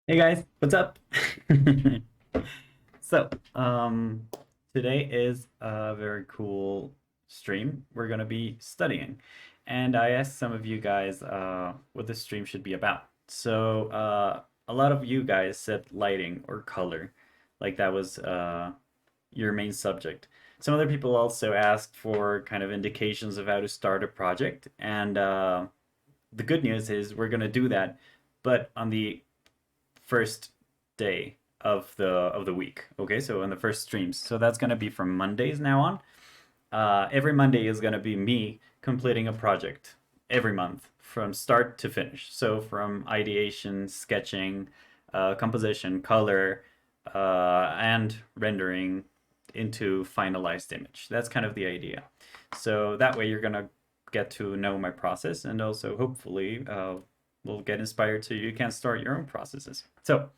Hey guys, what's up? So, today is a very cool stream. We're gonna be studying, and I asked some of you guys what the stream should be about. So, a lot of you guys said lighting or color, like that was your main subject. Some other people also asked for kind of indications of how to start a project, and the good news is we're gonna do that, but on the first day of the week. Okay, so in the first streams. So that's gonna be from Mondays now on. Every Monday is gonna be me completing a project every month from start to finish. So from ideation, sketching, composition, color, and rendering into finalized image. That's kind of the idea. So that way you're gonna get to know my process and also hopefully will get inspired so you can start your own processes. So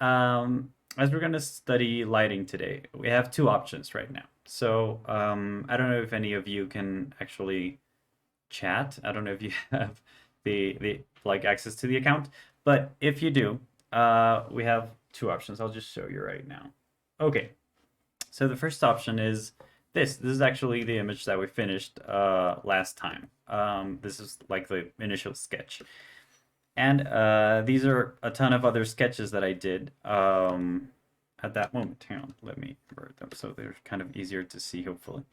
as we're gonna study lighting today, we have two options right now. So I don't know if any of you can actually chat. I don't know if you have the like access to the account, but if you do, we have two options. I'll just show you right now. Okay, so the first option is this. This is actually the image that we finished last time. This is like the initial sketch. And these are a ton of other sketches that I did at that moment. Hang on, let me invert them so they're kind of easier to see, hopefully.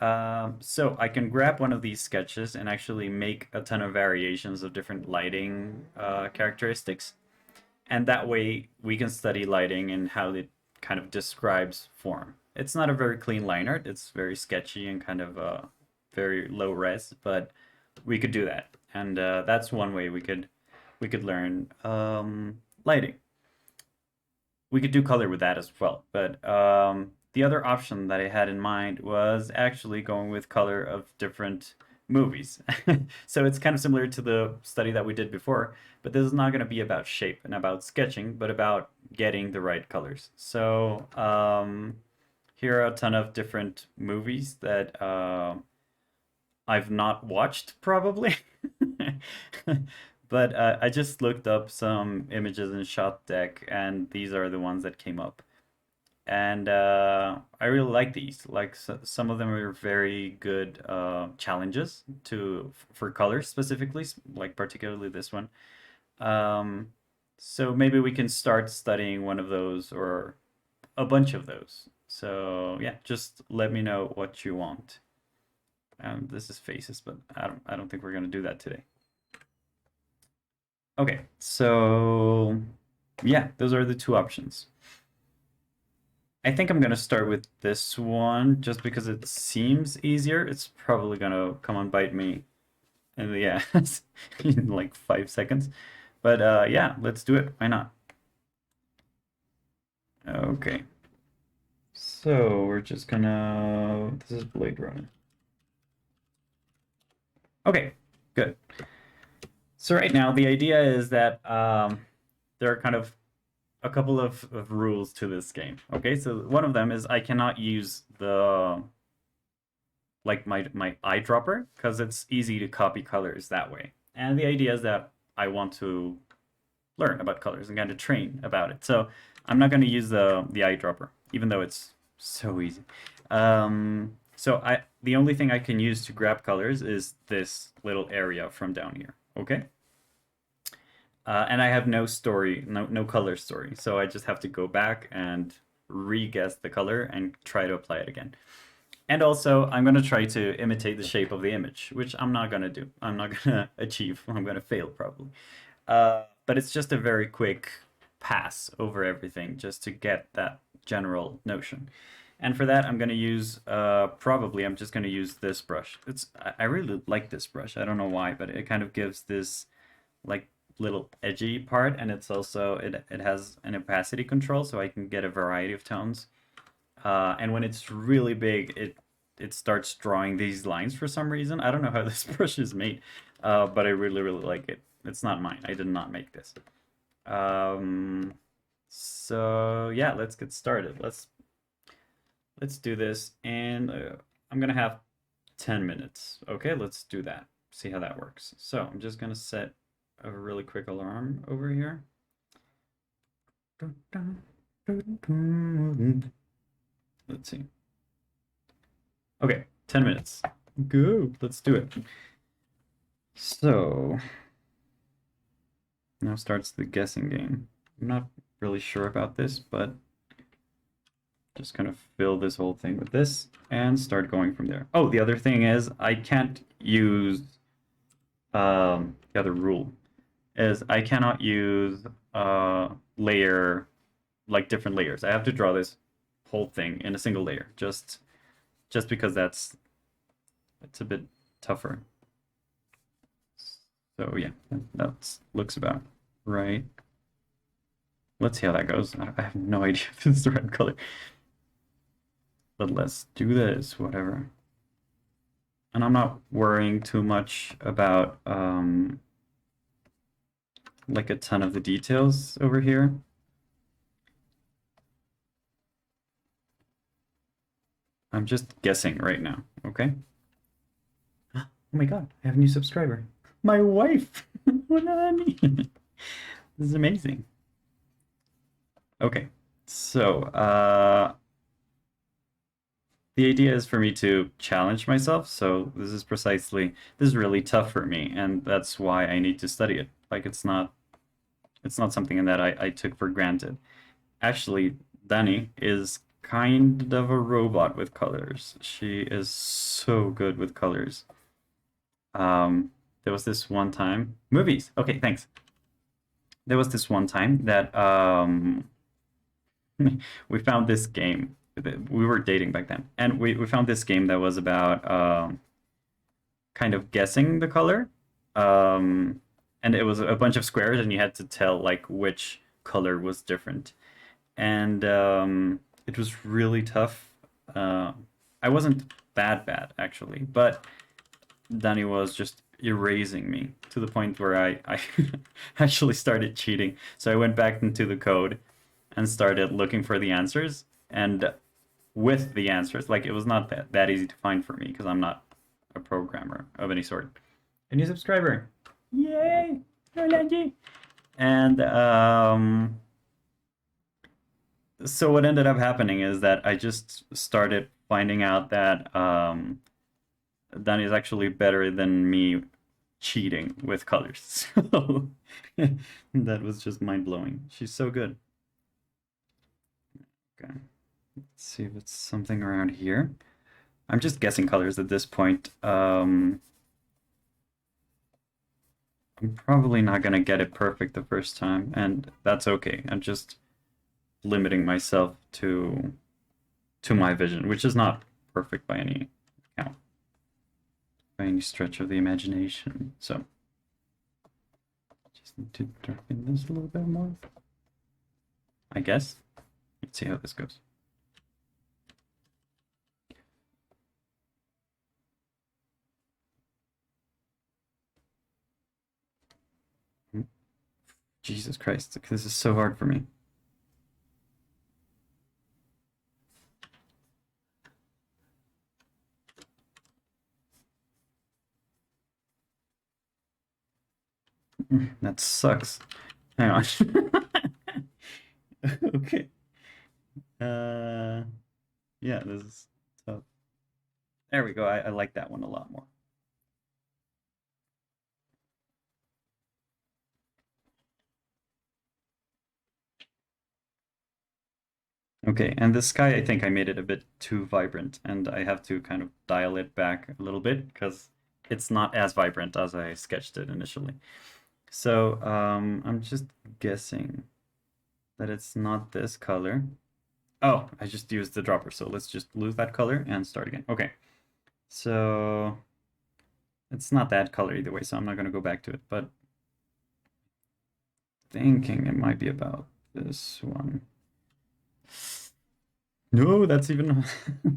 So I can grab one of these sketches and actually make a ton of variations of different lighting characteristics. And that way we can study lighting and how it kind of describes form. It's not a very clean line art. It's very sketchy and kind of very low res, but we could do that. And that's one way we could learn lighting. We could do color with that as well, but the other option that I had in mind was actually going with color of different movies. So it's kind of similar to the study that we did before, but this is not going to be about shape and about sketching, but about getting the right colors. So here are a ton of different movies that I've not watched probably. But I just looked up some images in Shot Deck, and these are the ones that came up. And I really like these. Like some of them are very good challenges to for colors specifically, like particularly this one. Um, so maybe we can start studying one of those or a bunch of those. So yeah, just let me know what you want. This is faces, but I don't think we're gonna do that today. Okay, so yeah, those are the two options. I think I'm gonna start with this one just because it seems easier. It's probably gonna come and bite me in the ass in like 5 seconds. But yeah, let's do it. Why not? Okay, so we're just gonna. This is Blade Runner. Okay, good. So right now the idea is that there are kind of a couple of rules to this game. Okay, so one of them is I cannot use the like my eyedropper because it's easy to copy colors that way. And the idea is that I want to learn about colors and kind of train about it. So I'm not going to use the eyedropper, even though it's so easy. So I the only thing I can use to grab colors is this little area from down here. Okay. And I have no story, no color story. So I just have to go back and re-guess the color and try to apply it again. And also, I'm going to try to imitate the shape of the image, which I'm not going to do. I'm not going to achieve. I'm going to fail probably. But it's just a very quick pass over everything just to get that general notion. And for that, I'm going to use, probably, I'm just going to use this brush. I really like this brush. I don't know why, but it kind of gives this like little edgy part, and it's also it has an opacity control, so I can get a variety of tones. And when it's really big, it starts drawing these lines for some reason. I don't know how this brush is made, but I really like it. It's not mine. I did not make this. Um, so yeah, let's get started. Let's do this, and I'm gonna have 10 minutes. Okay, let's do that. See how that works. So I'm just gonna set a really quick alarm over here. Let's see. Okay, 10 minutes. Go, let's do it. So, now starts the guessing game. I'm not really sure about this, but just gonna fill this whole thing with this and start going from there. Oh, the other thing is I can't use the other rule is I cannot use layer like different layers. I have to draw this whole thing in a single layer just because it's a bit tougher. So yeah, that looks about right. Let's see how that goes. I have no idea if it's the right color. But let's do this, whatever. And I'm not worrying too much about like a ton of the details over here. I'm just guessing right now, okay? Oh my god, I have a new subscriber. My wife! This is amazing. Okay, so the idea is for me to challenge myself, so this is really tough for me, and that's why I need to study it. Like it's not something that I took for granted. Actually, Dani is kind of a robot with colors. She is so good with colors. There was this one time, movies. Okay, thanks. There was this one time that we found this game. We were dating back then, and we found this game that was about kind of guessing the color. And it was a bunch of squares, and you had to tell like which color was different. And it was really tough. I wasn't that bad actually, but Danny was just erasing me to the point where I actually started cheating. So I went back into the code and started looking for the answers. And with the answers, like it was not that easy to find for me because I'm not a programmer of any sort. A new subscriber. Yay! And so what ended up happening is that I just started finding out that Danny is actually better than me cheating with colors. So that was just mind-blowing. She's so good. Okay. Let's see if it's something around here. I'm just guessing colors at this point. I'm probably not gonna get it perfect the first time, and that's okay. I'm just limiting myself to my vision, which is not perfect by any count, by any stretch of the imagination. So just need to darken this a little bit more, I guess. Let's see how this goes. Jesus Christ, this is so hard for me. That sucks. Hang on. Okay. Yeah, this is tough. There we go. I like that one a lot more. Okay, and the sky, I think I made it a bit too vibrant, and I have to kind of dial it back a little bit because it's not as vibrant as I sketched it initially. So I'm just guessing that it's not this color. Oh, I just used the dropper, so let's just lose that color and start again. Okay, so it's not that color either way, so I'm not going to go back to it, but thinking it might be about this one. No, that's even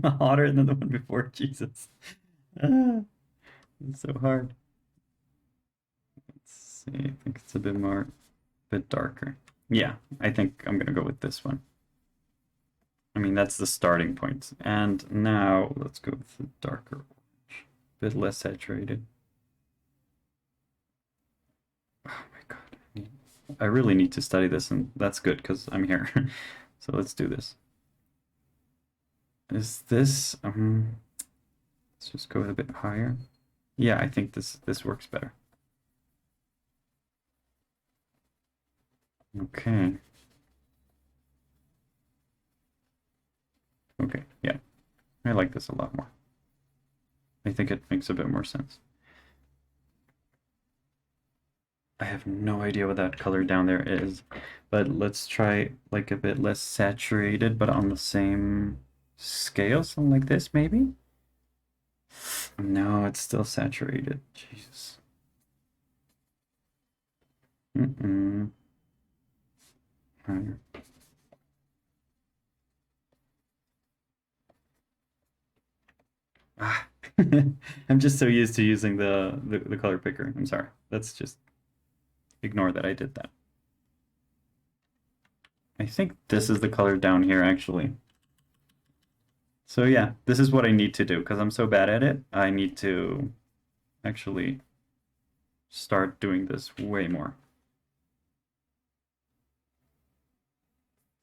hotter than the one before. Jesus. It's so hard. Let's see. I think it's a bit darker. Yeah, I think I'm gonna go with this one. I mean, that's the starting point. And now let's go with the darker orange. A bit less saturated. Oh my God. I really need to study this, and that's good because I'm here. So let's do this. Is this let's just go a bit higher. Yeah, I think this works better. Okay. Okay, yeah. I like this a lot more. I think it makes a bit more sense. I have no idea what that color down there is, but let's try like a bit less saturated, but on the same scale, something like this, maybe? No, it's still saturated. Jesus. Higher. Ah. I'm just so used to using the color picker. I'm sorry. Let's just ignore that I did that. I think this is the color down here, actually. So yeah, this is what I need to do, because I'm so bad at it. I need to actually start doing this way more.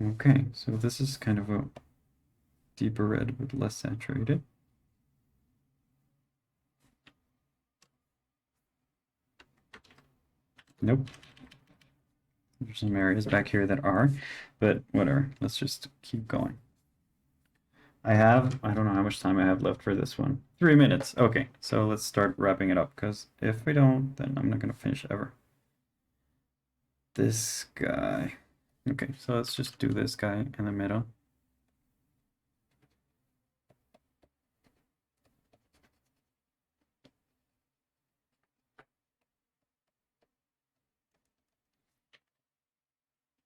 Okay, so this is kind of a deeper red, but less saturated. Nope. There's some areas back here that are, but whatever. Let's just keep going. I don't know how much time I have left for this one. 3 minutes. Okay, so let's start wrapping it up, because if we don't, then I'm not going to finish ever. This guy. Okay, so let's just do this guy in the middle.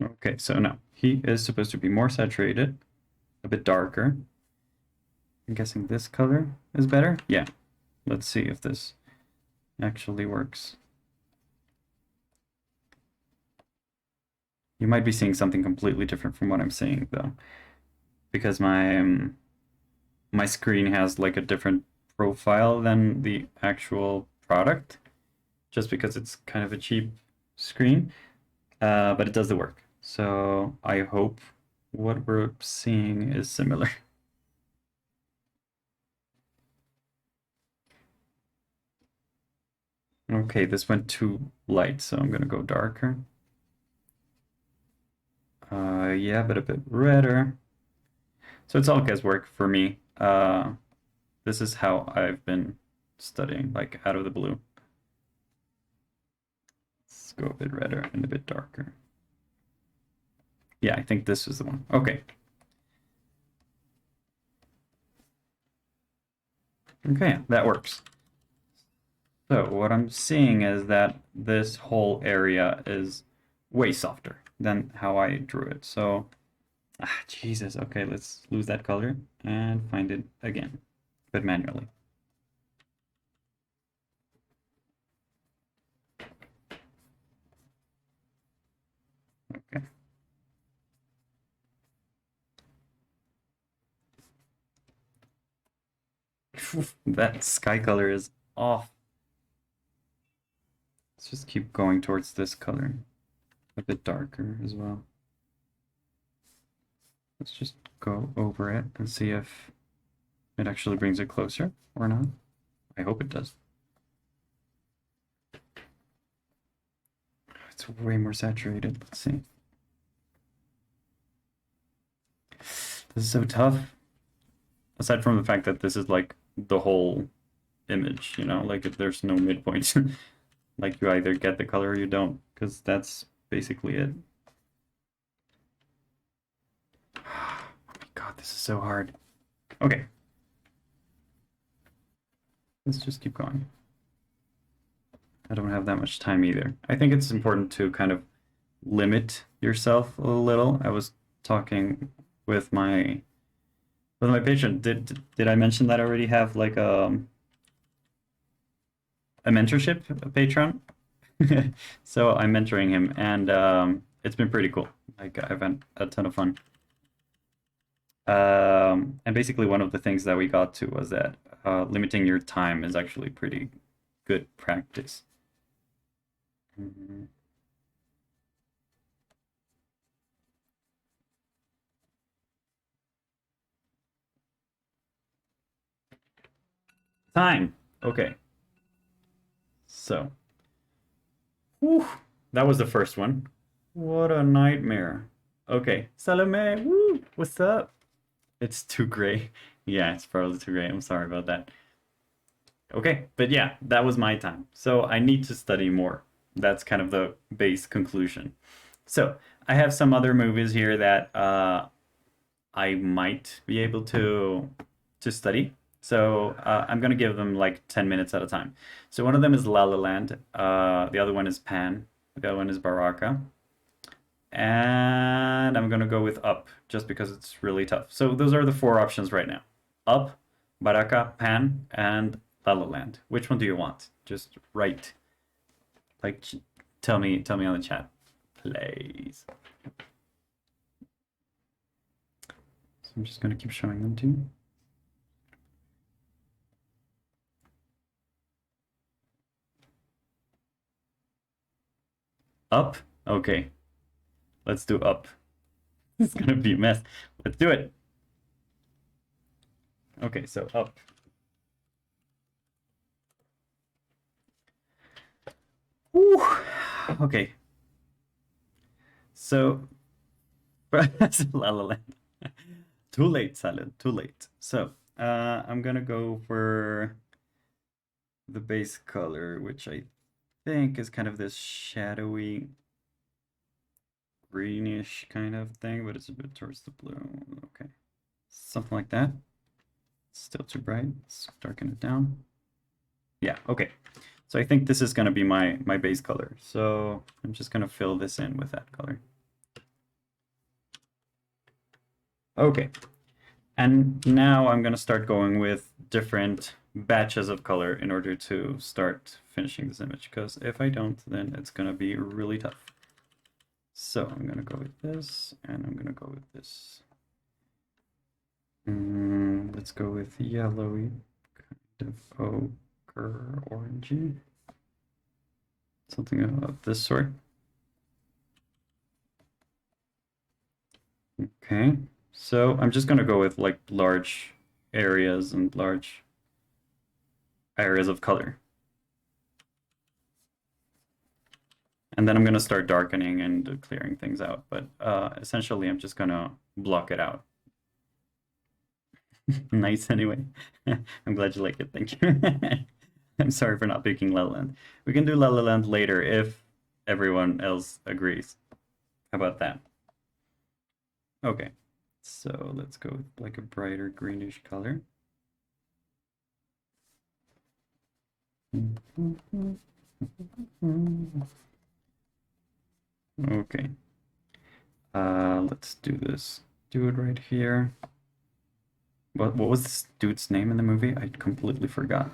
Okay, so now he is supposed to be more saturated, a bit darker. I'm guessing this color is better. Yeah, let's see if this actually works. You might be seeing something completely different from what I'm seeing, though, because my screen has like a different profile than the actual product, just because it's kind of a cheap screen, but it does the work. So I hope what we're seeing is similar. Okay, this went too light, so I'm gonna go darker. Yeah, but a bit redder. So it's all guesswork for me. This is how I've been studying, like out of the blue. Let's go a bit redder and a bit darker. Yeah, I think this is the one. Okay. Okay, that works. So what I'm seeing is that this whole area is way softer than how I drew it. So, Jesus. Okay, let's lose that color and find it again, but manually. Okay. That sky color is off. Let's just keep going towards this color. A bit darker as well. Let's just go over it and see if it actually brings it closer or not. I hope it does. It's way more saturated. Let's see. This is so tough. Aside from the fact that this is like the whole image, you know, like if there's no midpoint. Like you either get the color or you don't, because that's basically it. Oh my God, this is so hard. Okay. Let's just keep going. I don't have that much time either. I think it's important to kind of limit yourself a little. I was talking with my patron. Did I mention that I already have like a mentorship, a patron? So I'm mentoring him, and it's been pretty cool. Like I've had a ton of fun. And basically, one of the things that we got to was that limiting your time is actually pretty good practice. Mhm. Time. Okay. So, whew, that was the first one. What a nightmare. Okay, Salome, woo, what's up? It's too gray. Yeah, it's probably too gray. I'm sorry about that. Okay, but yeah, that was my time. So I need to study more. That's kind of the base conclusion. So I have some other movies here that I might be able to study. So I'm gonna give them like 10 minutes at a time. So one of them is La La Land. The other one is Pan. The other one is Baraka. And I'm gonna go with Up just because it's really tough. So those are the four options right now. Up, Baraka, Pan, and La La Land. Which one do you want? Just write. Like, tell me on the chat, please. So I'm just gonna keep showing them to you. Up? Okay. Let's do Up. It's gonna be a mess. Let's do it. Okay, so Up. Whew. Okay. So, La La Land. Too late, Salad. Too late. So, I'm gonna go for the base color, which I think is kind of this shadowy greenish kind of thing, but it's a bit towards the blue. Okay. Something like that. Still too bright. Let's darken it down. Yeah, okay. So I think this is going to be my base color. So I'm just going to fill this in with that color. Okay. And now I'm going to start going with different batches of color in order to start finishing this image, because if I don't, then it's going to be really tough. So I'm going to go with this, and I'm going to go with this. Let's go with yellowy, kind of ochre, orangey. Something of this sort. Okay, so I'm just going to go with like large areas and large areas of color. And then I'm going to start darkening and clearing things out, but essentially I'm just going to block it out. Nice anyway. I'm glad you like it, thank you. I'm sorry for not picking La La Land. We can do La La Land later if everyone else agrees. How about that? Okay, so let's go with like a brighter greenish color. Okay, let's do this. Do it right here. What was this dude's name in the movie? I completely forgot.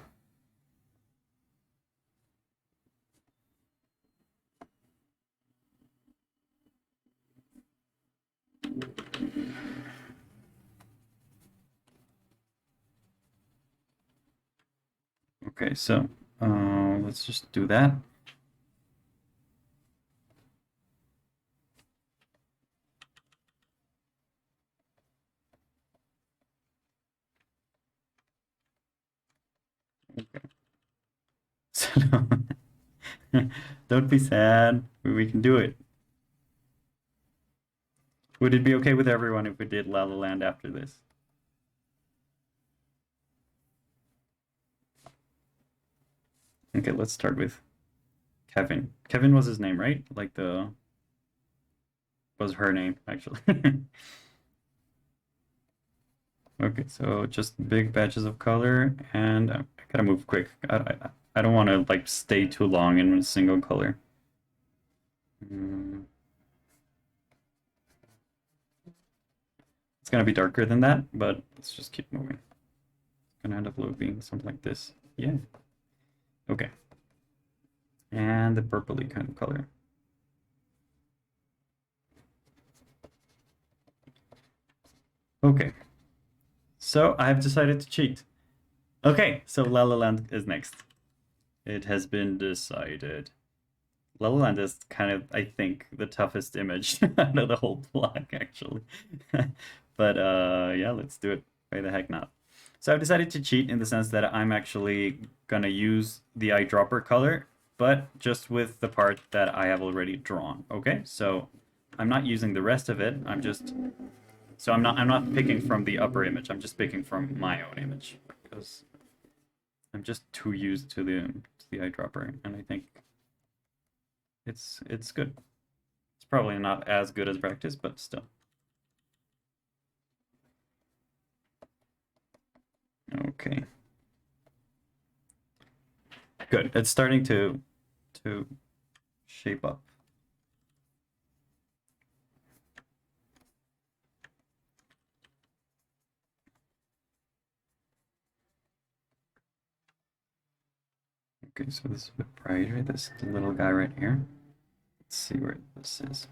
Okay, so let's just do that. Okay. So don't be sad. We can do it. Would it be okay with everyone if we did La La Land after this? Okay, let's start with Kevin. Kevin was his name, right? Like was her name, actually. Okay, so just big batches of color, and I gotta move quick. I don't want to like stay too long in a single color. It's gonna be darker than that, but let's just keep moving. It's gonna end up being something like this. Yeah. Okay. And the purpley kind of color. Okay. So I've decided to cheat. Okay, so La La Land is next. It has been decided. La La Land is kind of, I think, the toughest image out of the whole block, actually. But yeah, let's do it. Why the heck not? So I've decided to cheat in the sense that I'm actually gonna use the eyedropper color, but just with the part that I have already drawn. Okay, so I'm not using the rest of it. I'm not picking from the upper image. I'm just picking from my own image because I'm just too used to the eyedropper, and I think it's good. It's probably not as good as practice, but still. Okay. Good. It's starting to shape up. Okay, so this is a bit brighter. This is the little guy right here. Let's see where this is.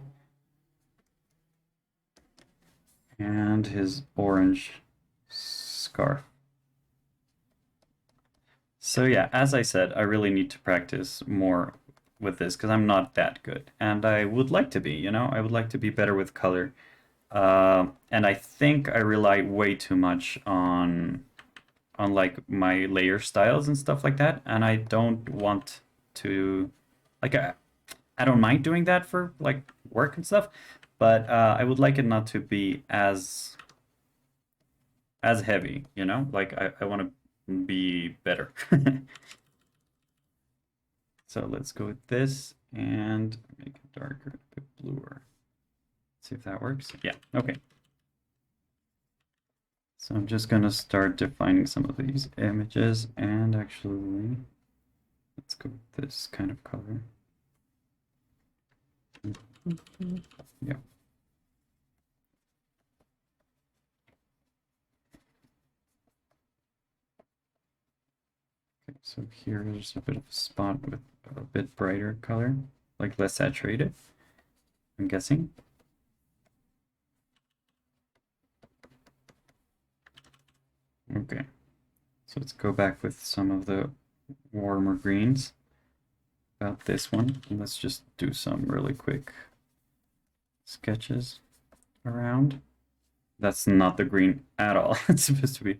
And his orange scarf. So yeah, as I said, I really need to practice more with this because I'm not that good. And I would like to be, you know? I would like to be better with color. And I think I rely way too much on like my layer styles and stuff like that, and I don't want to like I don't mind doing that for like work and stuff, but I would like it not to be as heavy, you know? Like I want to be better. So let's go with this and make it darker, a bit bluer. See if that works. Yeah, okay. So I'm just gonna start defining some of these images, and actually let's go with this kind of color. Yeah. Okay, so here's a bit of a spot with a bit brighter color, like less saturated, I'm guessing. Okay, so let's go back with some of the warmer greens. About this one, and let's just do some really quick sketches around. That's not the green at all. It's supposed to be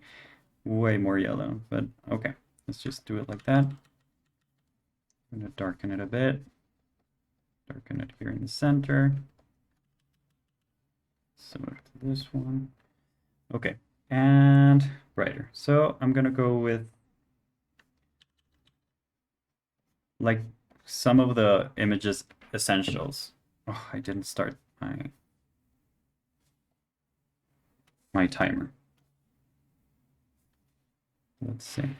way more yellow, but okay. Let's just do it like that. I'm gonna darken it a bit. Darken it here in the center. Similar to this one. Okay, and brighter. So I'm gonna go with like some of the images essentials. Oh, I didn't start my timer. Let's see.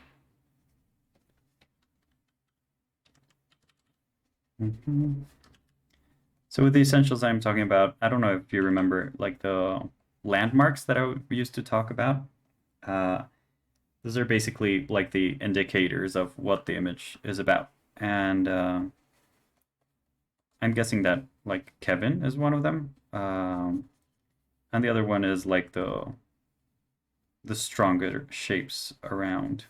So with the essentials I'm talking about, I don't know if you remember like the landmarks that I used to talk about. Uh, those are basically like the indicators of what the image is about. And I'm guessing that like Kevin is one of them. And the other one is like the stronger shapes around.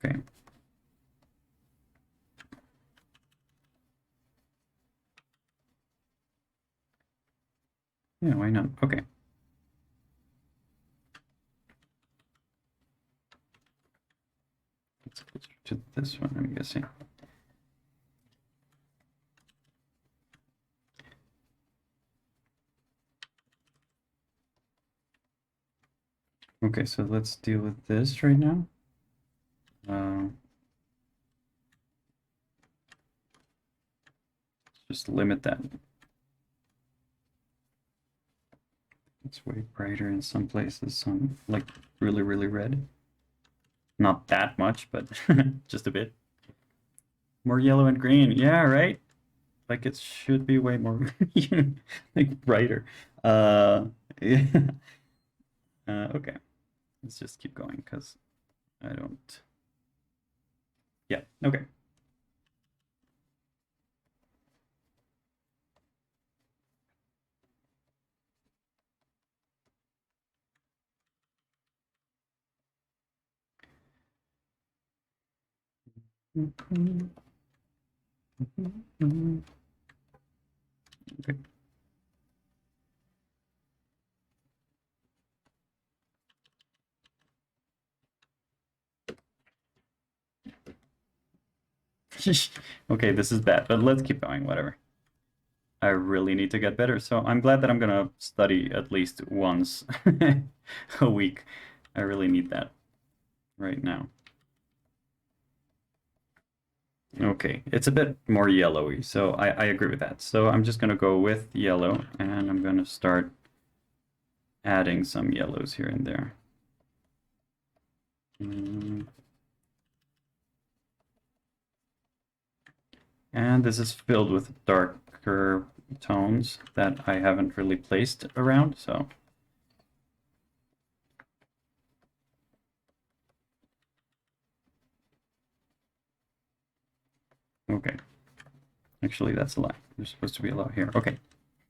Okay. Yeah, why not? Okay. Let's go to this one, I'm guessing. Okay, so let's deal with this right now. Just limit that. It's way brighter in some places, some like really, really red. Not that much, but just a bit. More yellow and green. Yeah, right? Like it should be way more like brighter. Yeah. Okay. Let's just keep going because I don't. Yeah, okay. Okay. Okay, this is bad, but let's keep going, whatever. I really need to get better, so I'm glad that I'm gonna study at least once a week. I really need that right now. Okay, it's a bit more yellowy, so I agree with that. So I'm just gonna go with yellow, and I'm gonna start adding some yellows here and there. And this is filled with darker tones that I haven't really placed around, so. Okay. Actually, that's a lot. There's supposed to be a lot here. Okay.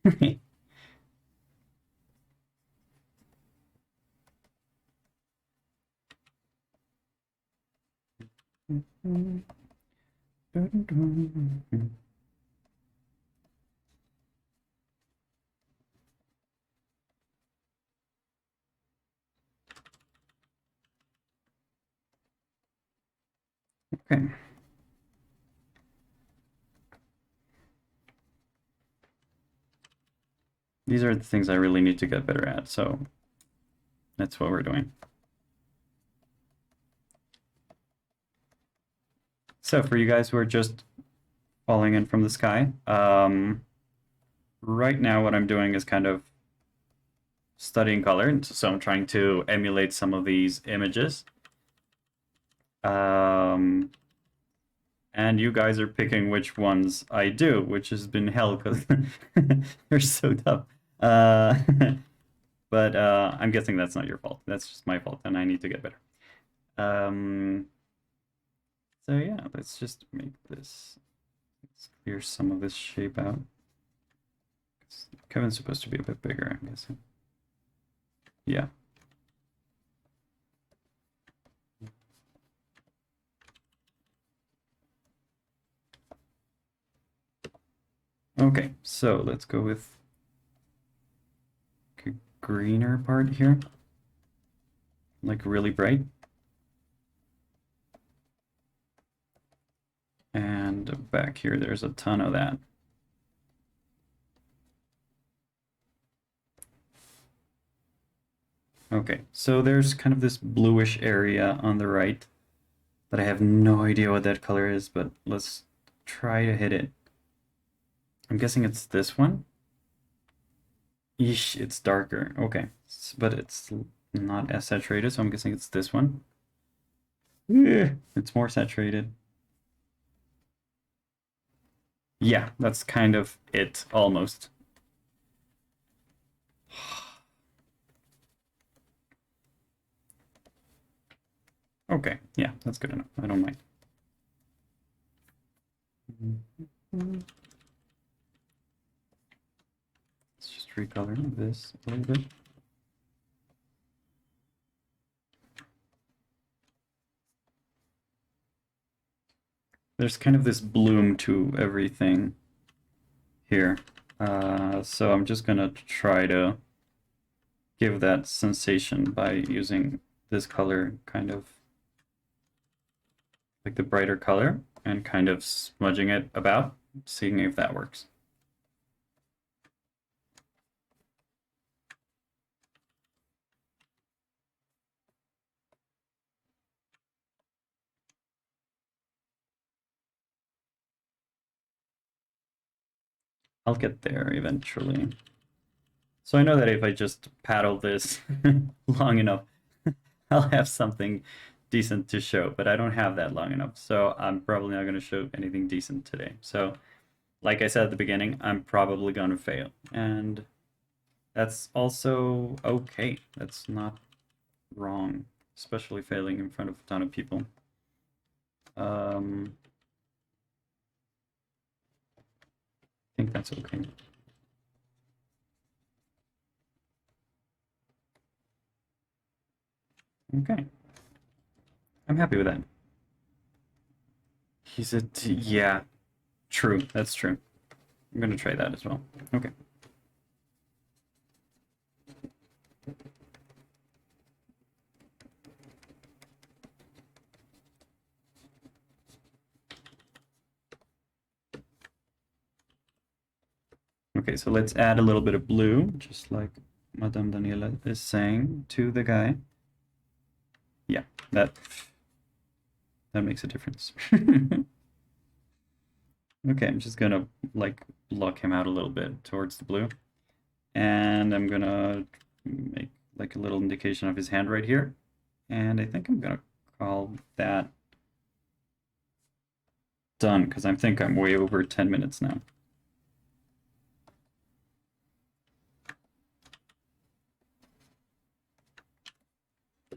Okay. These are the things I really need to get better at, so that's what we're doing. So for you guys who are just falling in from the sky, right now what I'm doing is kind of studying color, so I'm trying to emulate some of these images. And you guys are picking which ones I do, which has been hell because they're so tough. But I'm guessing that's not your fault. That's just my fault, and I need to get better. So yeah, let's just make this. Let's clear some of this shape out. Kevin's supposed to be a bit bigger, I'm guessing. Yeah. Okay, so let's go with a greener part here. Like really bright. And back here, there's a ton of that. Okay, so there's kind of this bluish area on the right that I have no idea what that color is, but let's try to hit it. I'm guessing it's this one. Yeesh, it's darker. Okay, but it's not as saturated, so I'm guessing it's this one. It's more saturated. Yeah, that's kind of it, almost. Okay, yeah, that's good enough. I don't mind. Let's just recolor this a little bit. There's kind of this bloom to everything here. So I'm just gonna try to give that sensation by using this color, kind of like the brighter color, and kind of smudging it about, seeing if that works. I'll get there eventually. So I know that if I just paddle this long enough, I'll have something decent to show, but I don't have that long enough, so I'm probably not going to show anything decent today. So, like I said at the beginning, I'm probably going to fail, and that's also okay. That's not wrong, especially failing in front of a ton of people. I think that's okay. Okay. I'm happy with that. Yeah, true. That's true. I'm gonna try that as well. Okay. Okay, so let's add a little bit of blue, just like Madame Daniela is saying to the guy. Yeah, that makes a difference. Okay, I'm just gonna like block him out a little bit towards the blue. And I'm gonna make like a little indication of his hand right here. And I think I'm gonna call that done, because I think I'm way over 10 minutes now.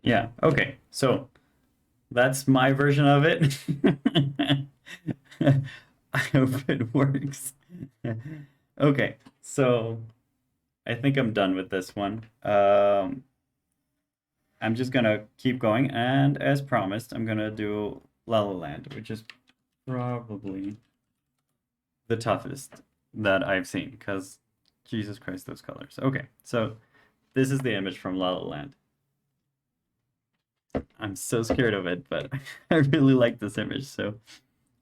Yeah, okay, so that's my version of it. I hope it works. Okay, so I think I'm done with this one. I'm just gonna keep going, and as promised, I'm gonna do La La Land, which is probably the toughest that I've seen, because Jesus Christ, those colors. Okay, so this is the image from La La Land. I'm so scared of it, but I really like this image, so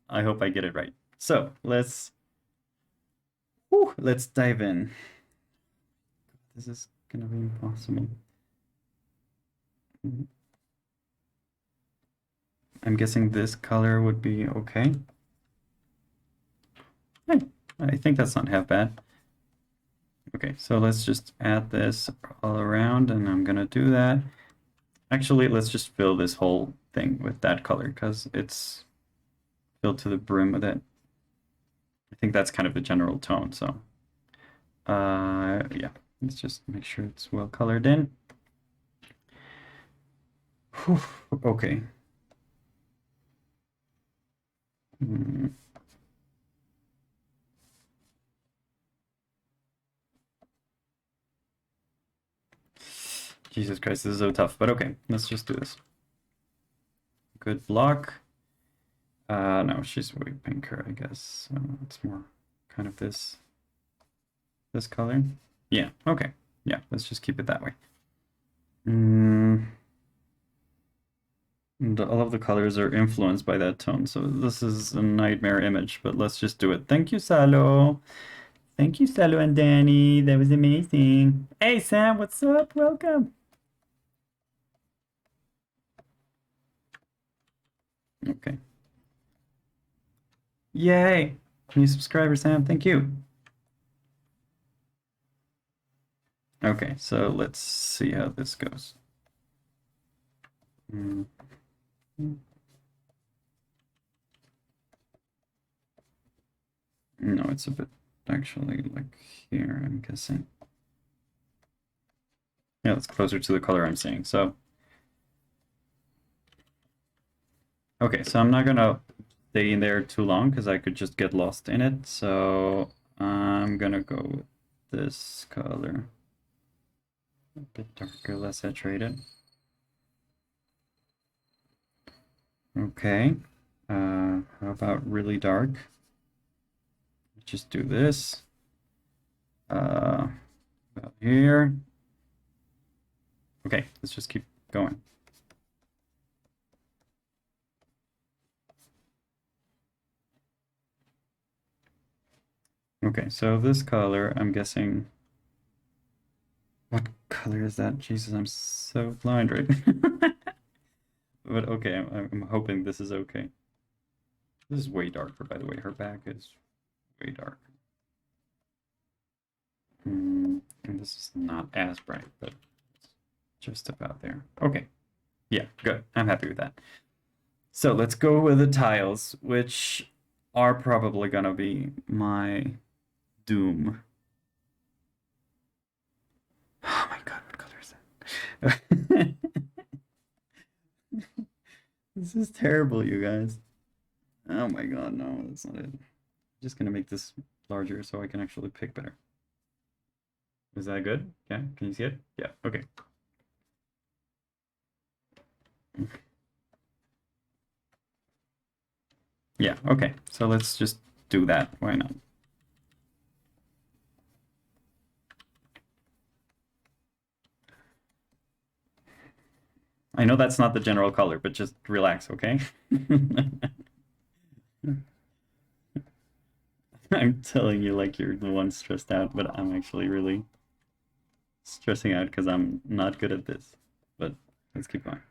I hope I get it right. So let's dive in. This is gonna be impossible. I'm guessing this color would be okay. I think that's not half bad. Okay, so let's just add this all around, and I'm gonna do that. Actually, let's just fill this whole thing with that color, because it's filled to the brim with it. I think that's kind of the general tone, so yeah, let's just make sure it's well colored in. Whew, okay. Jesus Christ, this is so tough, but okay, let's just do this. Good block. No, she's way pinker, I guess. So it's more kind of this color. Yeah, okay. Yeah, let's just keep it that way. All of the colors are influenced by that tone, so this is a nightmare image, but let's just do it. Thank you, Salo. Thank you, Salo and Danny. That was amazing. Hey, Sam, what's up? Welcome. Okay. Yay! New subscriber, Sam. Thank you. Okay, so let's see how this goes. No, it's a bit actually like here, I'm guessing. Yeah, it's closer to the color I'm seeing. So, okay, so I'm not gonna stay in there too long because I could just get lost in it. So I'm gonna go with this color. A bit darker, less saturated. Okay. How about really dark? Just do this. About here. Okay, let's just keep going. Okay, so this color, I'm guessing. What color is that? Jesus, I'm so blind right now. But okay, I'm hoping this is okay. This is way darker, by the way. Her back is way dark. And this is not as bright, but it's just about there. Okay. Yeah, good. I'm happy with that. So let's go with the tiles, which are probably gonna be my doom. Oh my God, what color is that? This is terrible, you guys. Oh my God, no, that's not it. I'm just gonna make this larger so I can actually pick better. Is that good? Yeah, can you see it? Yeah, okay. Yeah, okay. So let's just do that. Why not? I know that's not the general color, but just relax, okay? I'm telling you like you're the one stressed out, but I'm actually really stressing out because I'm not good at this. But let's keep going.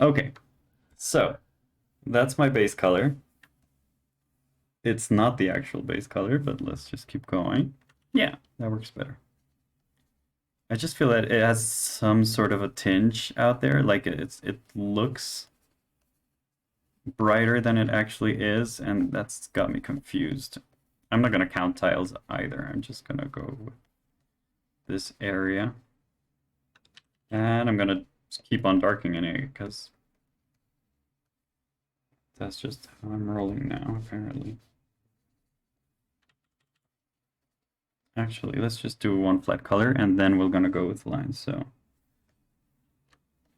Okay, so that's my base color. It's not the actual base color, but let's just keep going. Yeah, that works better. I just feel that it has some sort of a tinge out there, like it looks brighter than it actually is, and that's got me confused. I'm not gonna count tiles either. I'm just gonna go with this area. And I'm gonna keep on darkening it because that's just how I'm rolling now, apparently. Actually, let's just do one flat color and then we're gonna go with lines, so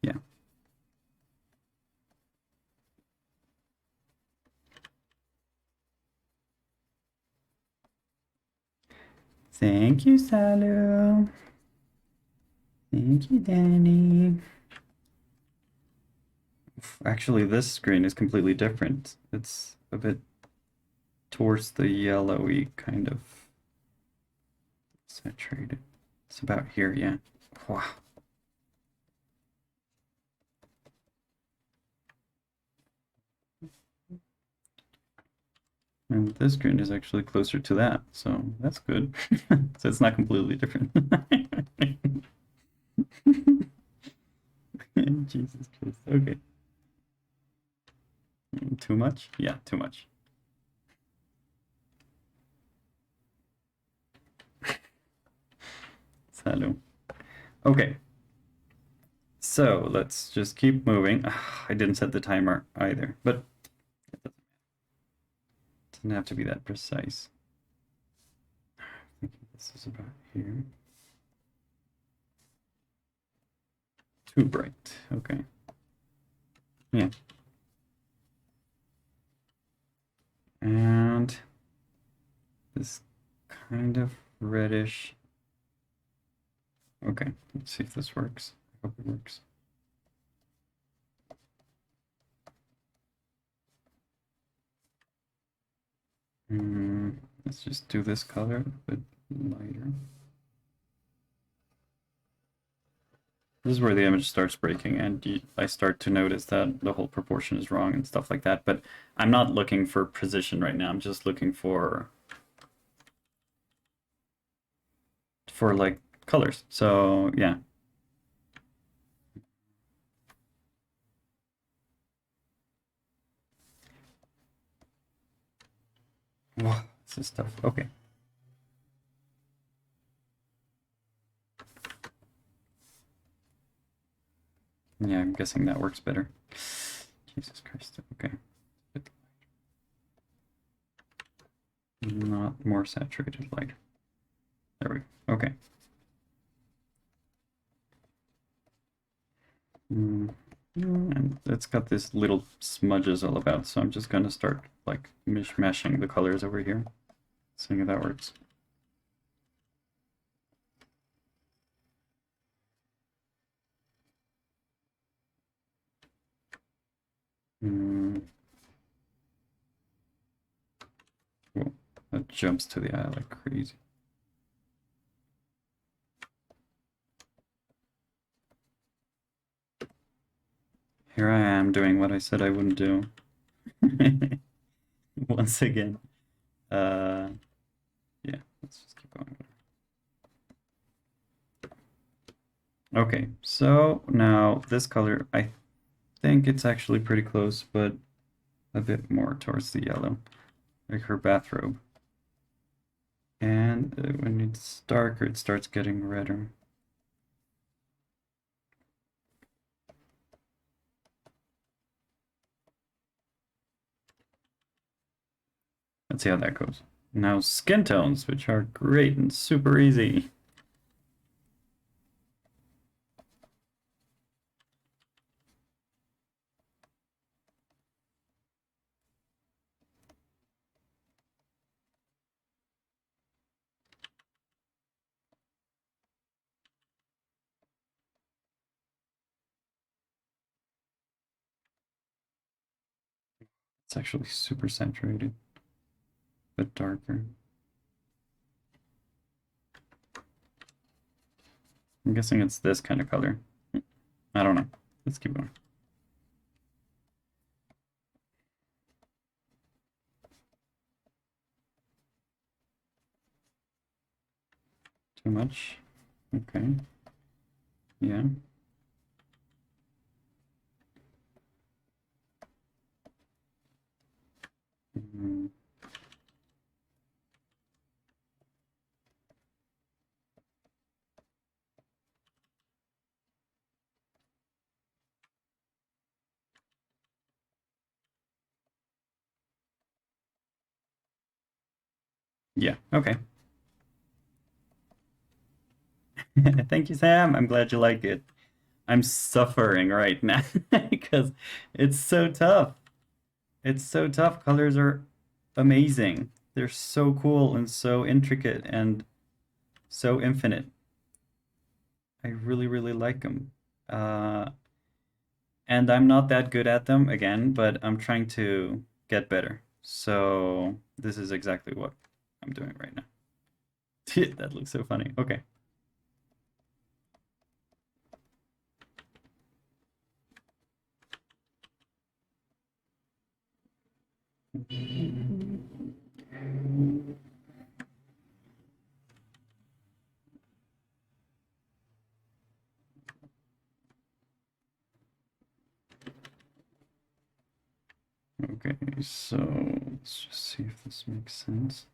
yeah. Thank you, Salu. Thank you, Danny. Actually, this screen is completely different. It's a bit towards the yellowy kind of saturated. It's about here, yeah. Wow. And this screen is actually closer to that, so that's good. So it's not completely different. Jesus Christ. Okay. Too much? Yeah, too much. Hello. Okay. So let's just keep moving. I didn't set the timer either, but it doesn't have to be that precise. I think this is about here. Too bright. Okay. Yeah. And this kind of reddish. Okay, let's see if this works. I hope it works. Let's just do this color a bit lighter. This is where the image starts breaking, and I start to notice that the whole proportion is wrong and stuff like that. But I'm not looking for precision right now. I'm just looking for like colors. So yeah. Wow, this is tough. Okay. Yeah, I'm guessing that works better. Jesus Christ. Okay. Not more saturated light. There we go. Okay. And it's got this little smudges all about, so I'm just gonna start like mishmashing the colors over here, seeing if that works. Cool. That jumps to the eye like crazy. Here I am doing what I said I wouldn't do. Once again. Yeah, let's just keep going. Okay, so now this color, I think it's actually pretty close, but a bit more towards the yellow, like her bathrobe. And when it's darker, it starts getting redder. Let's see how that goes. Now skin tones, which are great and super easy. It's actually super saturated, but darker. I'm guessing it's this kind of color. I don't know. Let's keep going. Too much? Okay. Yeah. Mm. Yeah, okay. Thank you, Sam. I'm glad you like it. I'm suffering right now because it's so tough. It's so tough. Colors are amazing. They're so cool and so intricate and so infinite. I really, really like them. Uh, and I'm not that good at them again, but I'm trying to get better. So this is exactly what I'm doing right now. That looks so funny. Okay. Okay, so let's just see if this makes sense.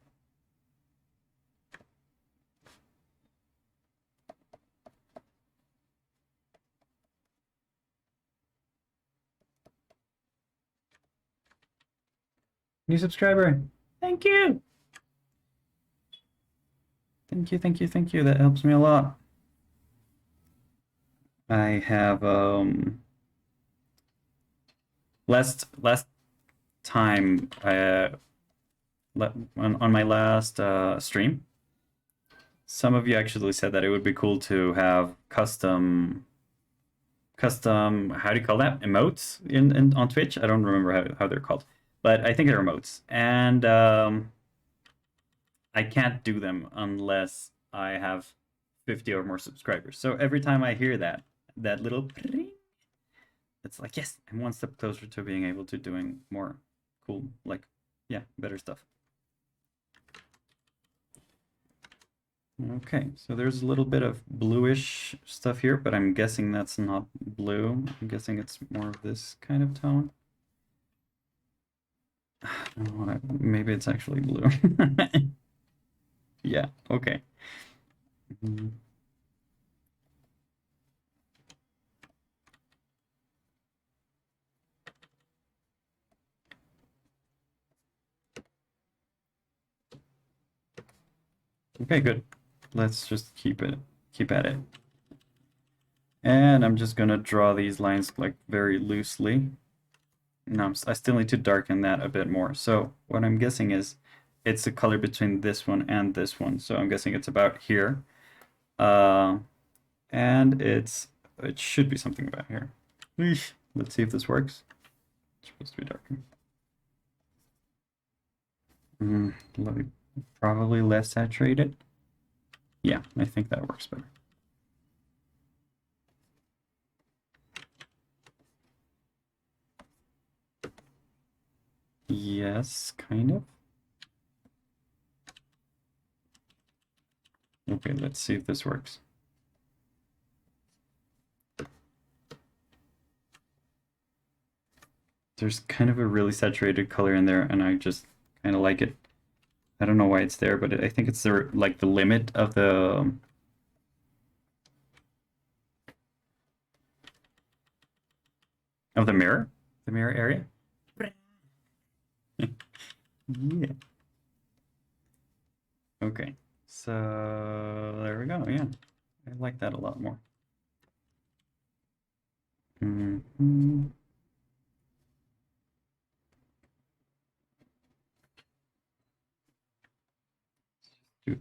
New subscriber. Thank you. Thank you, thank you, thank you. That helps me a lot. I have last time on my last stream, some of you actually said that it would be cool to have custom how do you call that, emotes in on Twitch. I don't remember how they're called, but I think they're emotes, and I can't do them unless I have 50 or more subscribers. So every time I hear that little pring, it's like, yes, I'm one step closer to being able to doing more cool, like, yeah, better stuff. Okay, so there's a little bit of bluish stuff here, but I'm guessing that's not blue. I'm guessing it's more of this kind of tone. Maybe it's actually blue. Yeah, okay. Okay, good. Let's just keep at it. And I'm just gonna draw these lines like very loosely. No, I still need to darken that a bit more. So what I'm guessing is it's a color between this one and this one. So I'm guessing it's about here. And it should be something about here. Eesh. Let's see if this works. It's supposed to be darker. Probably less saturated. Yeah, I think that works better. Yes, kind of. Okay, let's see if this works. There's kind of a really saturated color in there, and I just kind of like it. I don't know why it's there, but I think it's like the limit of the mirror, the mirror area. Yeah. Okay, so there we go. Yeah, I like that a lot more. Do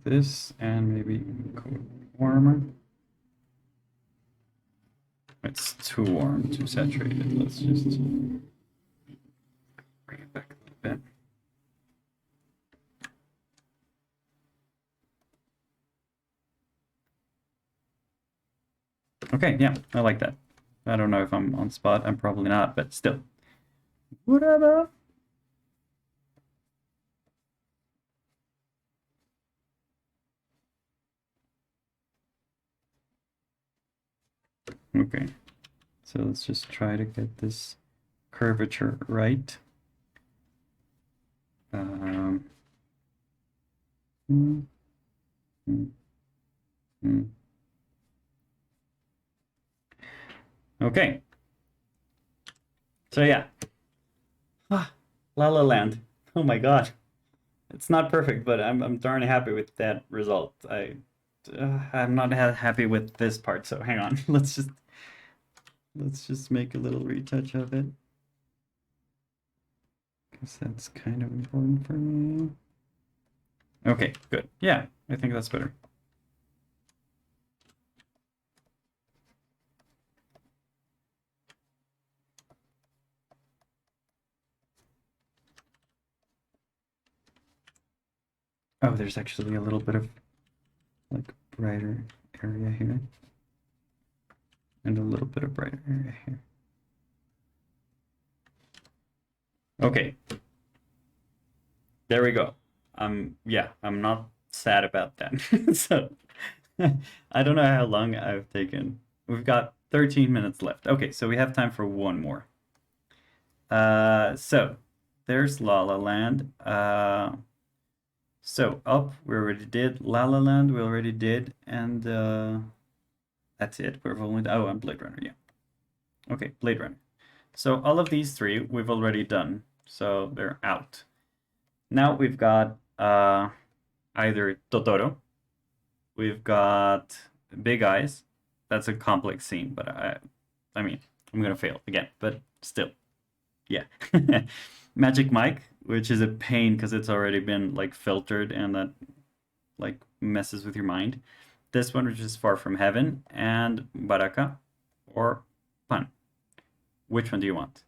this and maybe go warmer. It's too warm, too saturated. Let's just bring it back Okay, yeah, I like that. I don't know if I'm on spot. I'm probably not, but still. Whatever. Okay, so let's just try to get this curvature right. Mm, mm, mm. Okay, so yeah. Ah, La La Land. Oh my God. It's not perfect, but I'm darn happy with that result. I'm not happy with this part, so hang on. Let's just make a little retouch of it, because that's kind of important for me. Okay, good. Yeah, I think that's better. Oh, there's actually a little bit of like brighter area here, and a little bit of brighter area here. Okay, there we go. Yeah, I'm not sad about that. So I don't know how long I've taken. We've got 13 minutes left. Okay, so we have time for one more. So there's La La Land. So Up we already did. La La Land we already did, and that's it. We've only and Blade Runner, yeah. Okay, Blade Runner. So all of these three we've already done, so they're out. Now we've got either Totoro, we've got Big Eyes. That's a complex scene, but I mean, I'm gonna fail again, but still, yeah. Magic Mike, which is a pain because it's already been like filtered and that like messes with your mind. This one, which is Far From Heaven, and Baraka or Pan. Which one do you want?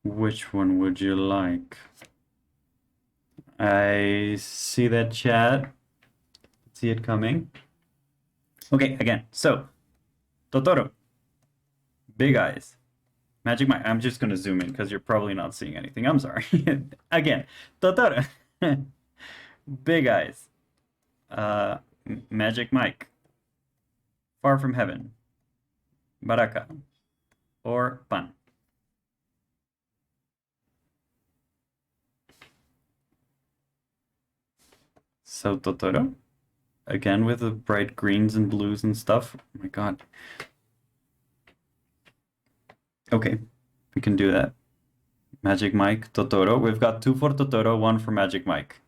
Which one would you like? I see that chat. See it coming. Okay, again. So, Totoro, Big Eyes, Magic Mike. I'm just gonna zoom in because you're probably not seeing anything. I'm sorry. Again, Totoro, Big Eyes, uh, Magic Mike, Far From Heaven, Baraka, or Pan. So Totoro, again with the bright greens and blues and stuff. Oh my God. Okay, we can do that. Magic Mike, Totoro. We've got 2 for Totoro, 1 for Magic Mike.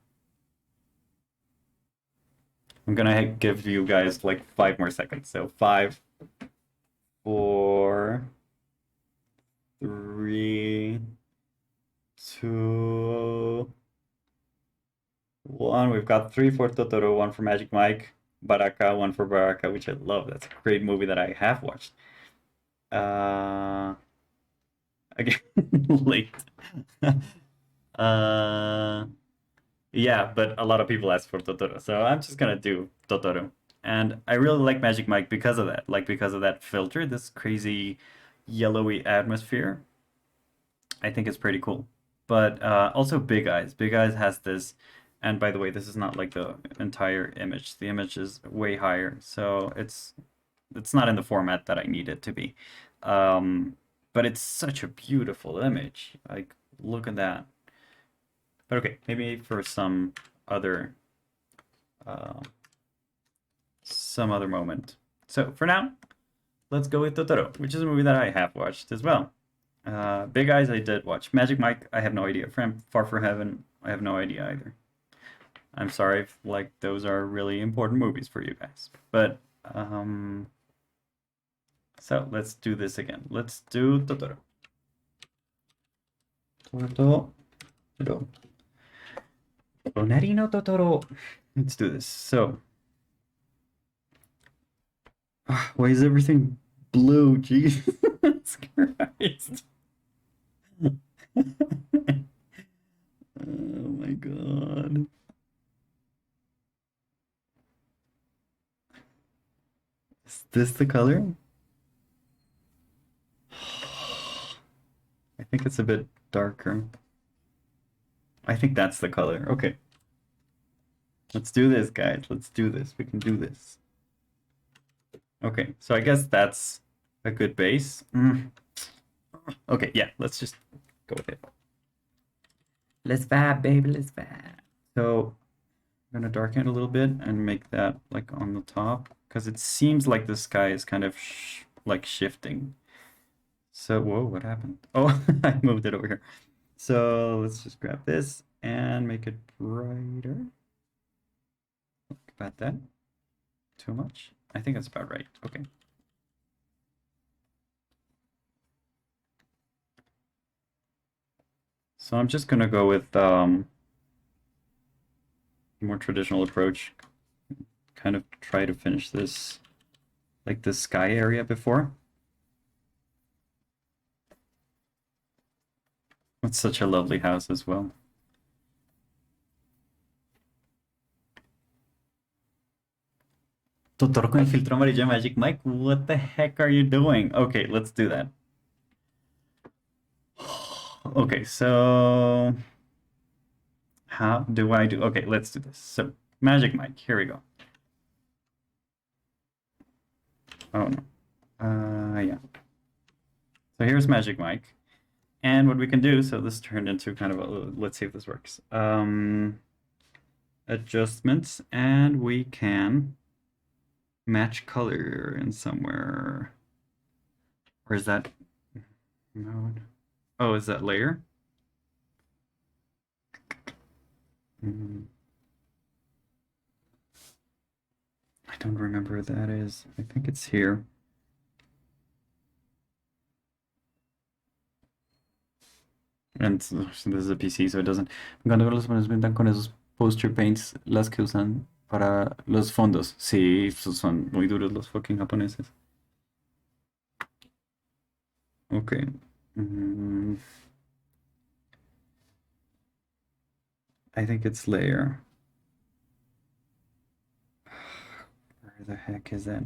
I'm gonna give you guys like 5 more seconds. So 5, 4, 3, 2, 1. We've got 3 for Totoro, 1 for Magic Mike, Baraka, 1 for Baraka, which I love. That's a great movie that I have watched. Again, late. uh, yeah, but a lot of people ask for Totoro, so I'm just gonna do Totoro. And I really like Magic Mike because of that, like because of that filter, this crazy yellowy atmosphere. I think it's pretty cool. But also Big Eyes. Big Eyes has this, and by the way, this is not like the entire image. The image is way higher, so it's not in the format that I need it to be. But it's such a beautiful image. Like, look at that. But okay, maybe for other uh, some other moment. So for now, let's go with Totoro, which is a movie that I have watched as well. Big Eyes, I did watch. Magic Mike, I have no idea. Far From Heaven, I have no idea either. I'm sorry if like those are really important movies for you guys. But so let's do this again. Let's do Totoro. Totoro. Tonari no Totoro. Let's do this. So, why is everything blue? Jesus Christ. Oh my God. Is this the color? I think it's a bit darker. I think that's the color. Okay. Let's do this, guys. Let's do this. We can do this. Okay, so I guess that's a good base. Okay, yeah, let's just go with it. Let's vibe, baby, let's vibe. So I'm gonna darken it a little bit and make that like on the top because it seems like the sky is kind of like shifting. So, whoa, what happened? Oh, I moved it over here. So let's just grab this and make it brighter. About that. Too much? I think that's about right. Okay. So I'm just gonna go with more traditional approach. Kind of try to finish this like the sky area before. It's such a lovely house as well. Totoro con el filtro amarillo Magic Mike, what the heck are you doing? Okay, let's do that. Okay, so how do I do? Okay, let's do this. So Magic Mike, here we go. Oh no. Yeah. So here's Magic Mike. And what we can do, so this turned into kind of a, let's see if this works. Adjustments, and we can match color in somewhere. Or is that mode? Oh, is that layer? I don't remember where that is. I think it's here. And so this is a PC, so it doesn't. Me encanta que los japoneses pintan con esos poster paints las que usan para los fondos. Sí, son muy duros los fucking japoneses. Okay. I think it's layer. Where the heck is it?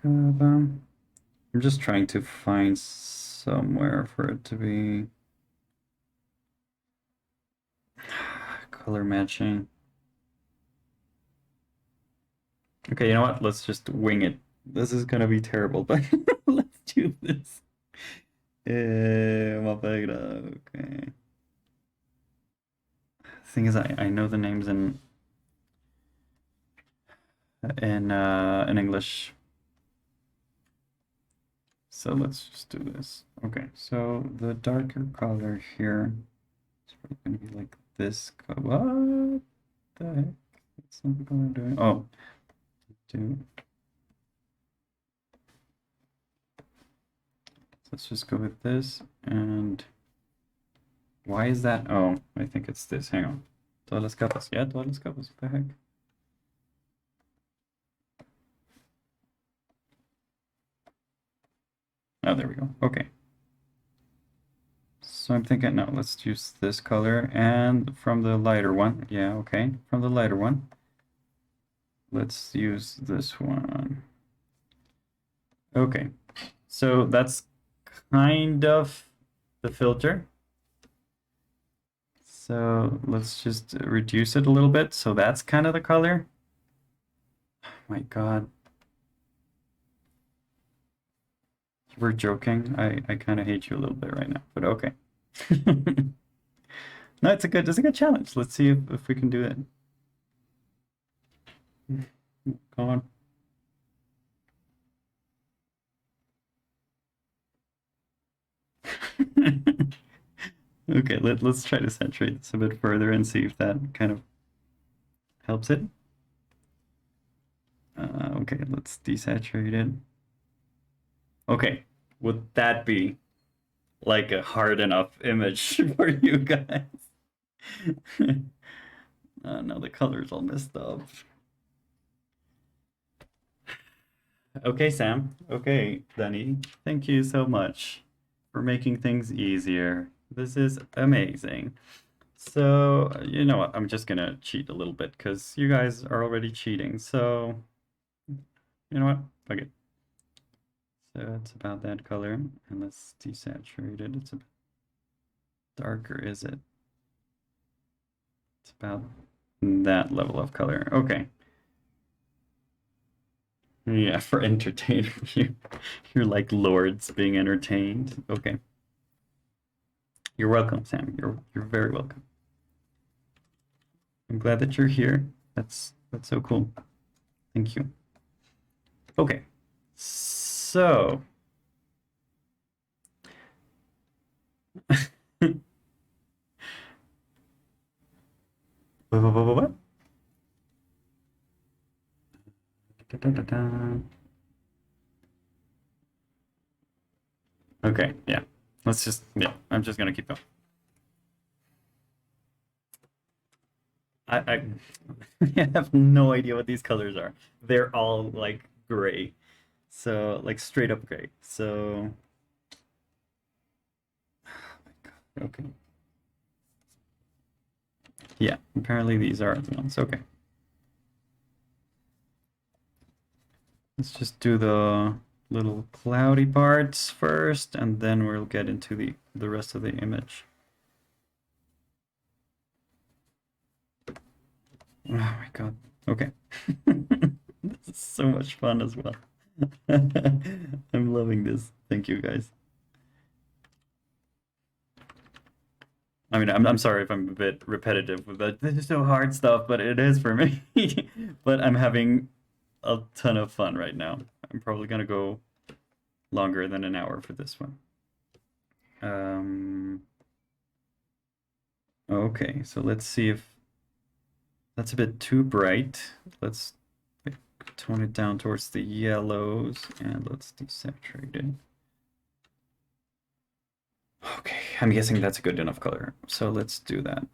I'm just trying to find somewhere for it to be color matching. Okay, you know what? Let's just wing it. This is gonna be terrible, but let's do this. Okay. Thing is, I know the names in English. So let's just do this. Okay, so the darker color here is probably gonna be like this. What the heck? That's not the color I'm doing. Oh, do. So let's just go with this. And why is that? Oh, I think it's this. Hang on. Todas las capas. Yeah, todas las capas. What the heck? Oh, there we go. Okay. So I'm thinking, no, let's use this color. And from the lighter one, yeah, okay. From the lighter one, let's use this one. Okay. So that's kind of the filter. So let's just reduce it a little bit. So that's kind of the color. Oh my God. We're joking. I kind of hate you a little bit right now, but okay. No, it's a good challenge. Let's see if we can do it. Come on. Okay, let's try to saturate this a bit further and see if that kind of helps it. Okay, let's desaturate it. Okay, would that be like a hard enough image for you guys? No, the color's all messed up. Okay, Sam. Okay, Danny. Thank you so much for making things easier. This is amazing. So, you know what? I'm just gonna cheat a little bit because you guys are already cheating. So, you know what? Fuck it. So it's about that color, and let's desaturate it. It's a bit darker, is it? It's about that level of color. Okay. Yeah, for entertaining you. You're like lords being entertained. Okay. You're welcome, Sam. You're very welcome. I'm glad that you're here. That's so cool. Thank you. Okay. So what? Okay, yeah. Let's just, yeah, I'm just gonna keep going. I I have no idea what these colors are. They're all like gray. So like straight up gray. So oh my God. Okay. Yeah, apparently these are the ones. Okay. Let's just do the little cloudy parts first, and then we'll get into the rest of the image. Oh my God. Okay. This is so much fun as well. I'm loving this. Thank you guys. I mean, I'm sorry if I'm a bit repetitive with that. This is so hard stuff, but it is for me. But I'm having a ton of fun right now. I'm probably gonna go longer than an hour for this one. Okay, so let's see if that's a bit too bright. Let's tone it down towards the yellows and let's desaturate it. Okay, I'm guessing that's a good enough color. So let's do that.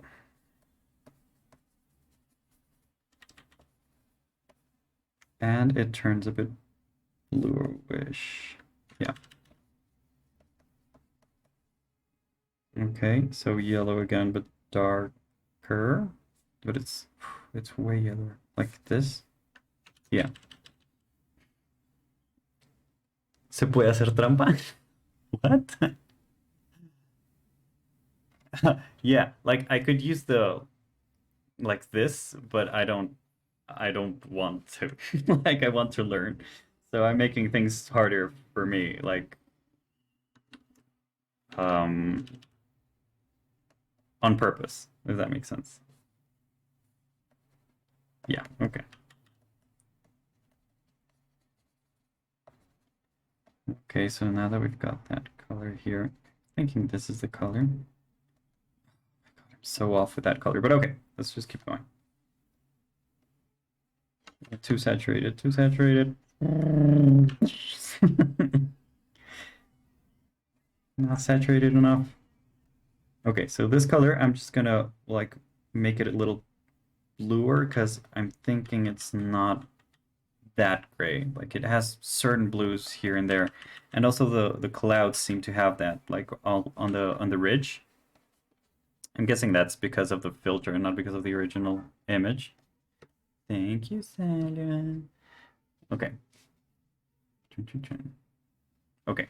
And it turns a bit bluish. Yeah. Okay, so yellow again, but darker. But it's way yellower. Like this. Yeah. ¿Se puede hacer trampa? What? Yeah, like I could use the like this, but I don't want to. Like I want to learn. So I'm making things harder for me, like um on purpose, if that makes sense. Yeah, okay. Okay, so now that we've got that color here, thinking this is the color. Oh my God, I'm so off with that color, but okay, let's just keep going. Too saturated, too saturated. Not saturated enough. Okay, so this color, I'm just gonna like make it a little bluer because I'm thinking it's not that gray. Like it has certain blues here and there, and also the clouds seem to have that like all on the ridge. I'm guessing that's because of the filter and not because of the original image. Thank you, Sandra. Okay. Okay.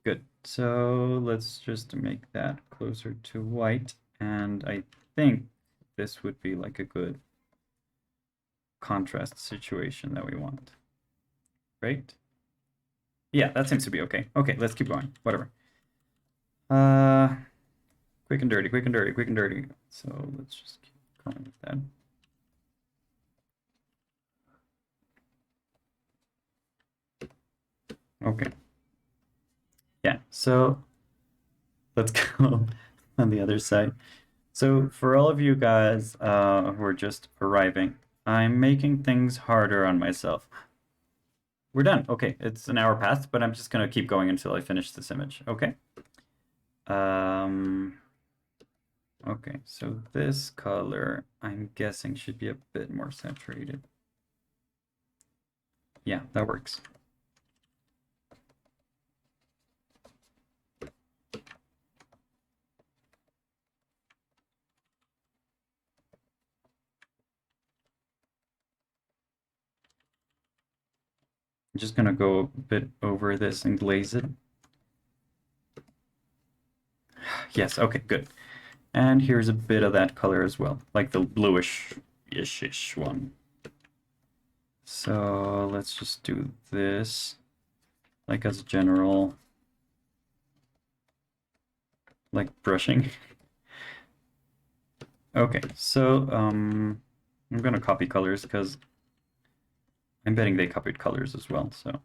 Good. So let's just make that closer to white, and I think this would be like a good contrast situation that we want. Right? Yeah, that seems to be okay. Okay, let's keep going. Whatever. Quick and dirty, quick and dirty, quick and dirty. So let's just keep going with that. Okay. Yeah, so let's go on the other side. So for all of you guys who are just arriving, I'm making things harder on myself. We're done. Okay, it's an hour past, but I'm just gonna keep going until I finish this image. Okay. Okay, so this color, I'm guessing, should be a bit more saturated. Yeah, that works. I'm just gonna go a bit over this and glaze it. Yes, okay, good. And here's a bit of that color as well, like the bluish-ish one. So let's just do this, like as a general, like brushing. Okay, so I'm gonna copy colors because I'm betting they copied colors as well, so.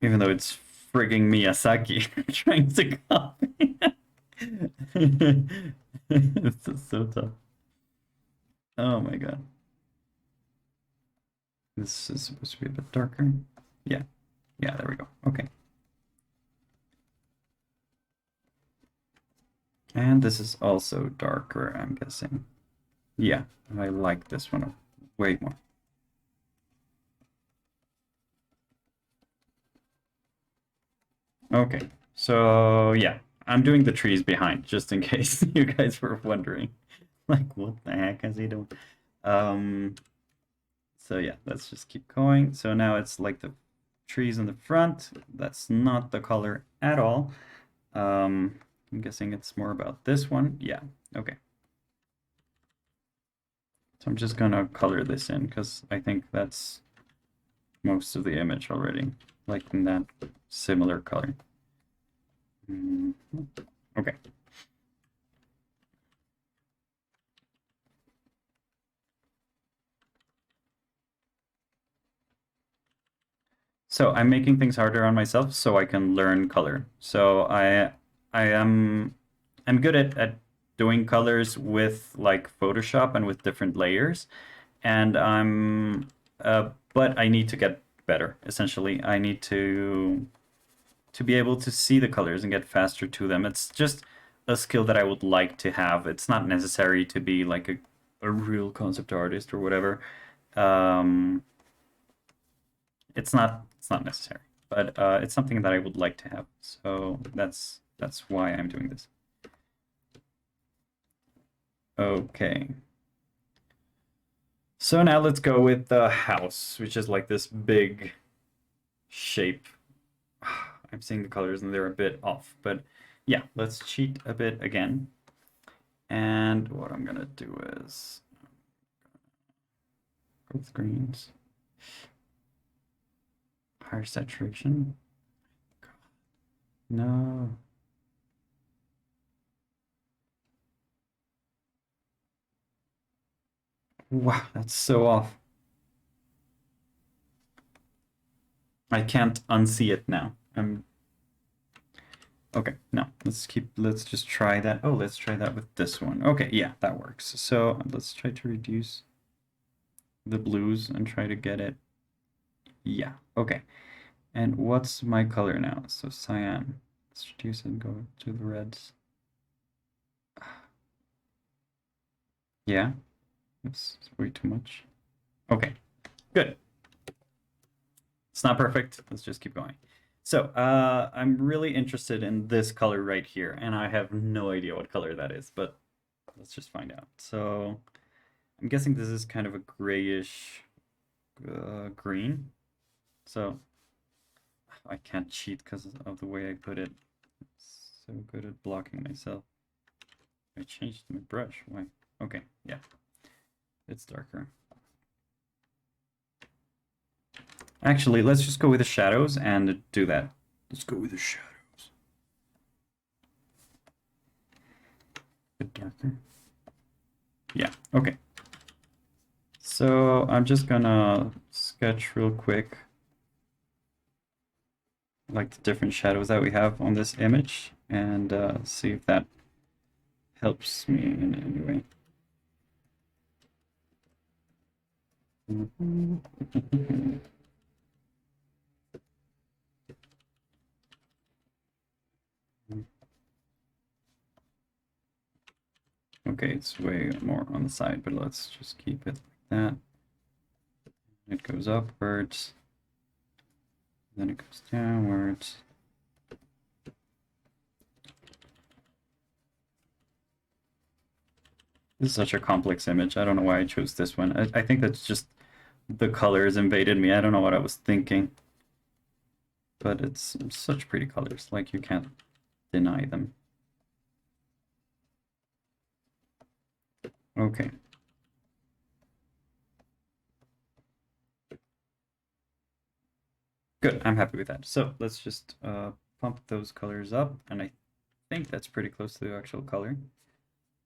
Even though it's frigging Miyazaki trying to copy. It's just so tough. Oh my god. This is supposed to be a bit darker. Yeah. Yeah, there we go. Okay. And this is also darker, I'm guessing. Yeah, I like this one way more. Okay, so yeah, I'm doing the trees behind, just in case you guys were wondering. Like, what the heck is he doing? So yeah, let's just keep going. So now it's like the trees in the front. That's not the color at all. I'm guessing it's more about this one. Yeah, okay. So I'm just gonna color this in because I think that's most of the image already, like in that similar color. Okay. So I'm making things harder on myself so I can learn color. So I'm good at doing colors with like Photoshop and with different layers. And but I need to get better, essentially. I need to be able to see the colors and get faster to them. It's just a skill that I would like to have. It's not necessary to be like a real concept artist or whatever. Um, it's not necessary, but it's something that I would like to have. So that's why I'm doing this. Okay. So now let's go with the house, which is like this big shape. I'm seeing the colors and they're a bit off, but yeah, let's cheat a bit again. And what I'm gonna do is both greens, higher saturation. No. Wow, that's so off. I can't unsee it now. Okay, no, let's just try that. Oh, let's try that with this one. Okay, yeah, that works. So let's try to reduce the blues and try to get it. Yeah, okay. And what's my color now? So cyan. Let's reduce it and go to the reds. Yeah, that's way too much. Okay, good. It's not perfect. Let's just keep going. So I'm really interested in this color right here, and I have no idea what color that is, but let's just find out. So I'm guessing this is kind of a grayish green. So I can't cheat because of the way I put it. It's so good at blocking myself. I changed my brush. Why? Okay, yeah. It's darker. Actually, let's just go with the shadows and do that. Let's go with the shadows. A bit darker. Yeah, okay. So I'm just gonna sketch real quick like the different shadows that we have on this image and see if that helps me in any way. Okay, it's way more on the side, but let's just keep it like that. It goes upwards, then it goes downwards. This is such a complex image. I don't know why I chose this one. I think that's just the colors invaded me. I don't know what I was thinking. But it's such pretty colors, like you can't deny them. Okay. Good, I'm happy with that. So let's just pump those colors up, and I think that's pretty close to the actual color.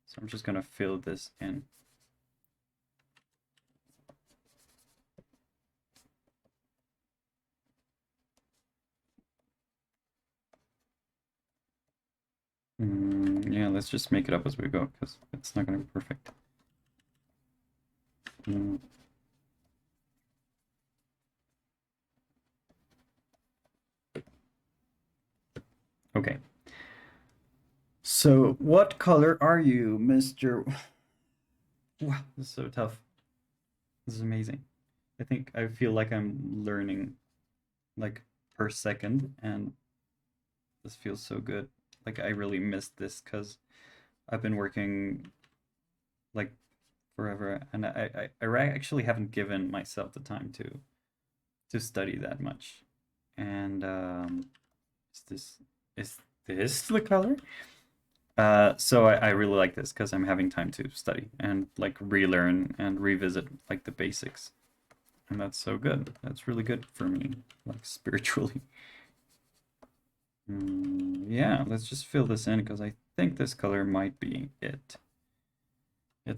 So I'm just gonna fill this in. Yeah, let's just make it up as we go, because it's not gonna be perfect. Okay. So what color are you, Mr. Wow, this is so tough. This is amazing. I feel like I'm learning like per second, and this feels so good. Like I really missed this because I've been working like forever, and I actually haven't given myself the time to study that much. And is this the color? So I really like this because I'm having time to study and like relearn and revisit like the basics. And that's so good. That's really good for me, like spiritually. Yeah, let's just fill this in because I think this color might be it. I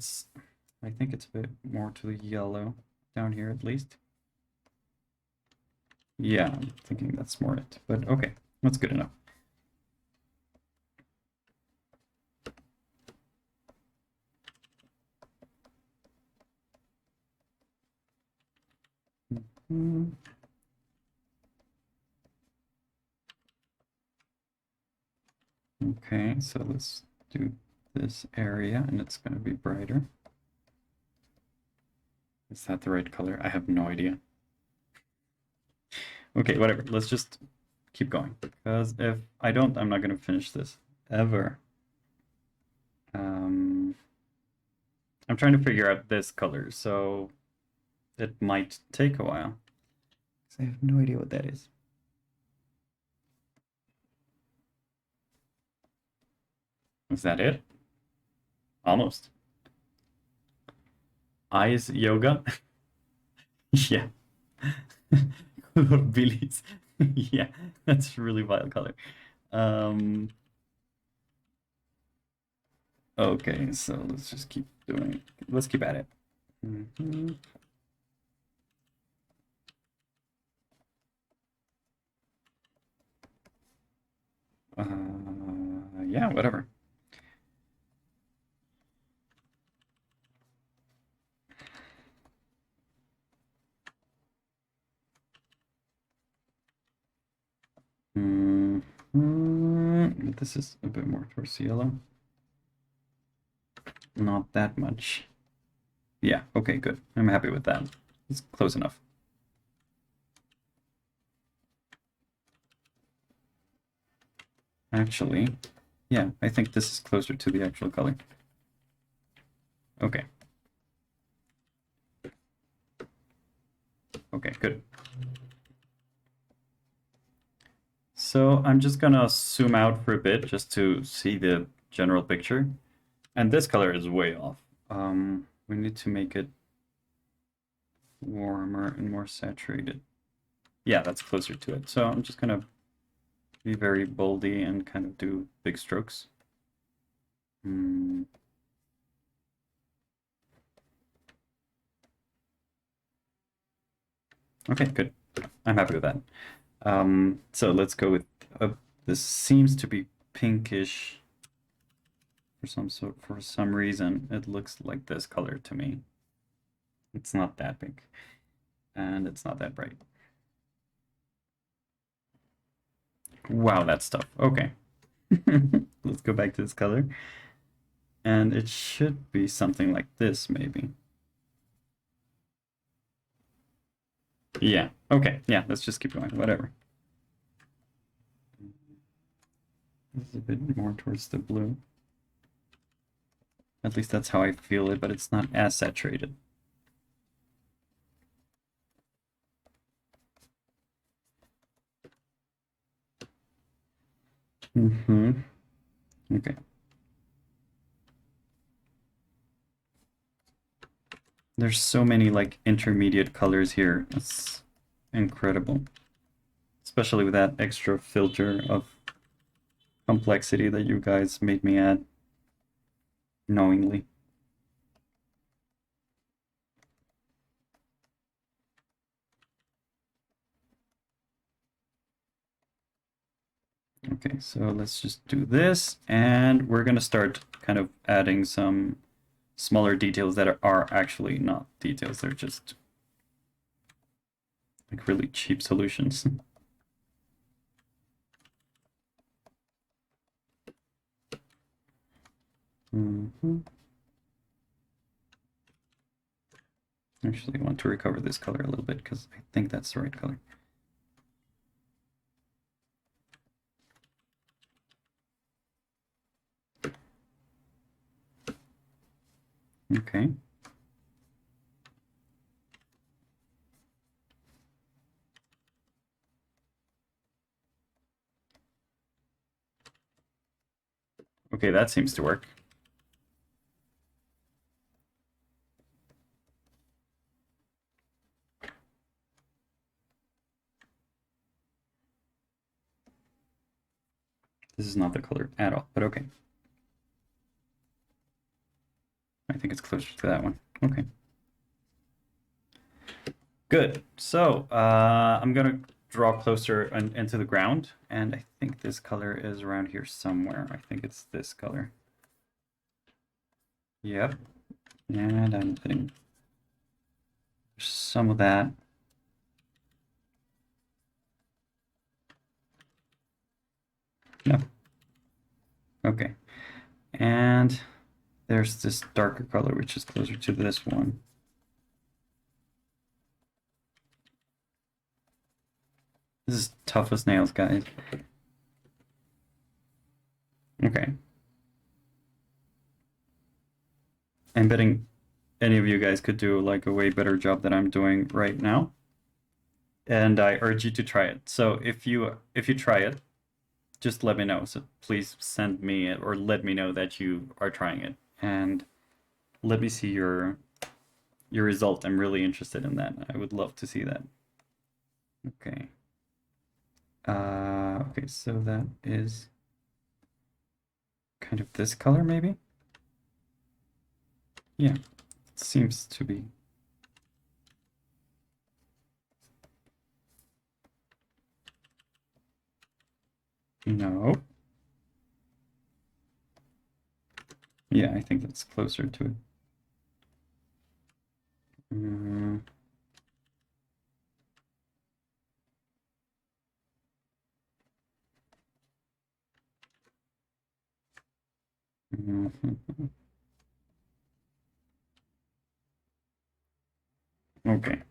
think it's a bit more to the yellow down here at least. Yeah, I'm thinking that's more it, but okay, that's good enough. Okay, so let's do this area, and it's going to be brighter. Is that the right color? I have no idea. Okay, whatever. Let's just keep going, because if I don't, I'm not going to finish this ever. I'm trying to figure out this color, so it might take a while. I have no idea what that is. Is that it? Almost. Eyes yoga? Yeah. Billies. Yeah, that's a really wild color. Okay, so let's just keep doing. Let's keep at it. Yeah, whatever. This is a bit more towards yellow. Not that much. Yeah, okay, good. I'm happy with that. It's close enough. Actually, yeah, I think this is closer to the actual color. Okay. Okay, good. So I'm just gonna zoom out for a bit just to see the general picture. And this color is way off. We need to make it warmer and more saturated. Yeah, that's closer to it. So I'm just gonna be very boldy and kind of do big strokes. Okay, good. I'm happy with that. So let's go with this seems to be pinkish for some reason. It looks like this color to me. It's not that pink, and it's not that bright. Wow, that's tough. Okay. Let's go back to this color. And it should be something like this, maybe. Yeah, okay. Yeah, let's just keep going. Whatever. This is a bit more towards the blue. At least that's how I feel it, but it's not as saturated. Okay. There's so many like intermediate colors here. It's incredible. Especially with that extra filter of complexity that you guys made me add knowingly. Okay, so let's just do this, and we're gonna start kind of adding some smaller details that are actually not details. They're just like really cheap solutions. Actually, I want to recover this color a little bit because I think that's the right color. Okay. Okay, that seems to work. This is not the color at all, but okay. I think it's closer to that one. Okay. Good. So I'm gonna draw closer into the ground, and I think this color is around here somewhere. I think it's this color. Yep. And I'm putting some of that. No. Okay. And there's this darker color, which is closer to this one. This is tough as nails, guys. Okay. I'm betting any of you guys could do like a way better job than I'm doing right now. And I urge you to try it. So if you try it, just let me know. So please send me it or let me know that you are trying it. And let me see your result. I'm really interested in that. I would love to see that. Okay. Okay, so that is kind of this color, maybe? Yeah, it seems to be. No. Yeah, I think that's closer to it. Mm. Mhm. Okay.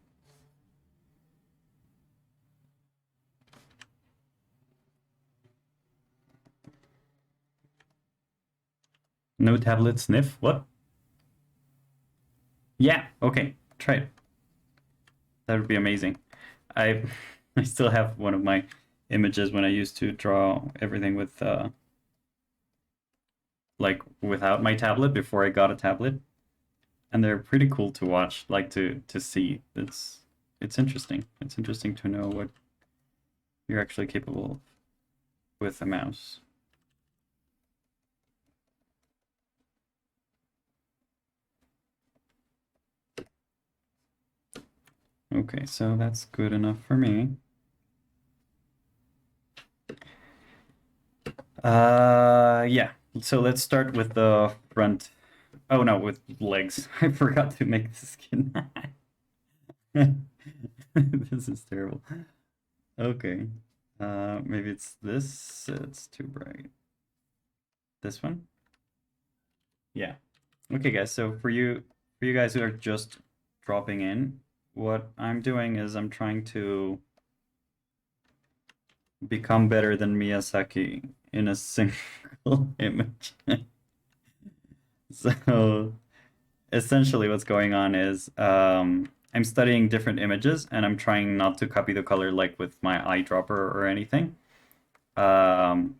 No tablet sniff? What? Yeah, okay. Try it. That would be amazing. I I still have one of my images when I used to draw everything with like without my tablet before I got a tablet. And they're pretty cool to watch, like to see. It's interesting. It's interesting to know what you're actually capable of with a mouse. Okay, so that's good enough for me. Yeah. So let's start with the front. Oh no, with legs. I forgot to make the skin. This is terrible. Okay. Maybe it's this. It's too bright. This one? Yeah. Okay, guys. So for you guys who are just dropping in, what I'm doing is I'm trying to become better than Miyazaki in a single image. So essentially what's going on is I'm studying different images and I'm trying not to copy the color like with my eyedropper or anything. Um,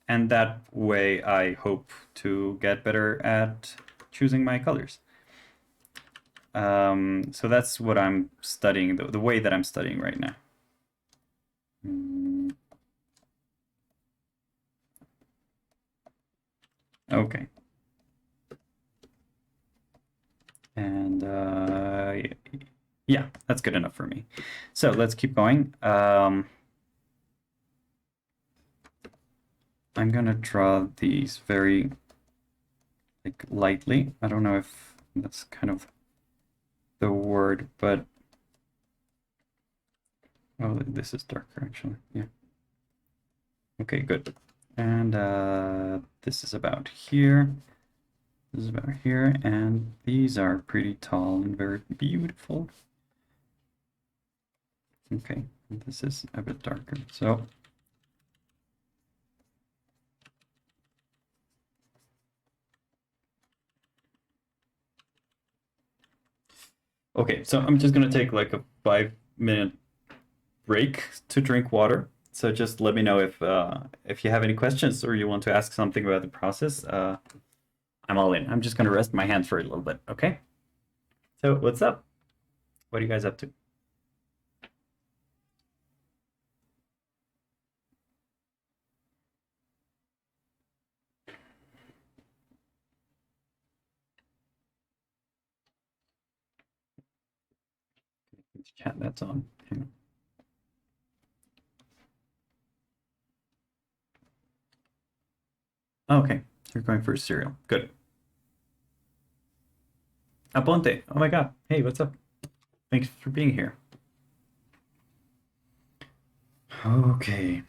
And that way I hope to get better at choosing my colors. So that's what I'm studying, the way that I'm studying right now. Okay. And yeah, that's good enough for me. So let's keep going. I'm gonna draw these very like lightly. I don't know if that's kind of the word, but oh, this is darker actually. Yeah. Okay, good. And this is about here. This is about here, and these are pretty tall and very beautiful. Okay, this is a bit darker. So okay, so I'm just gonna take like a 5-minute break to drink water. So just let me know if you have any questions or you want to ask something about the process. I'm all in. I'm just gonna rest my hands for a little bit. Okay. So what's up? What are you guys up to? Chat that's on. Hang on. Okay, you're going for a cereal. Good. Aponte. Oh my God. Hey, what's up? Thanks for being here. Okay.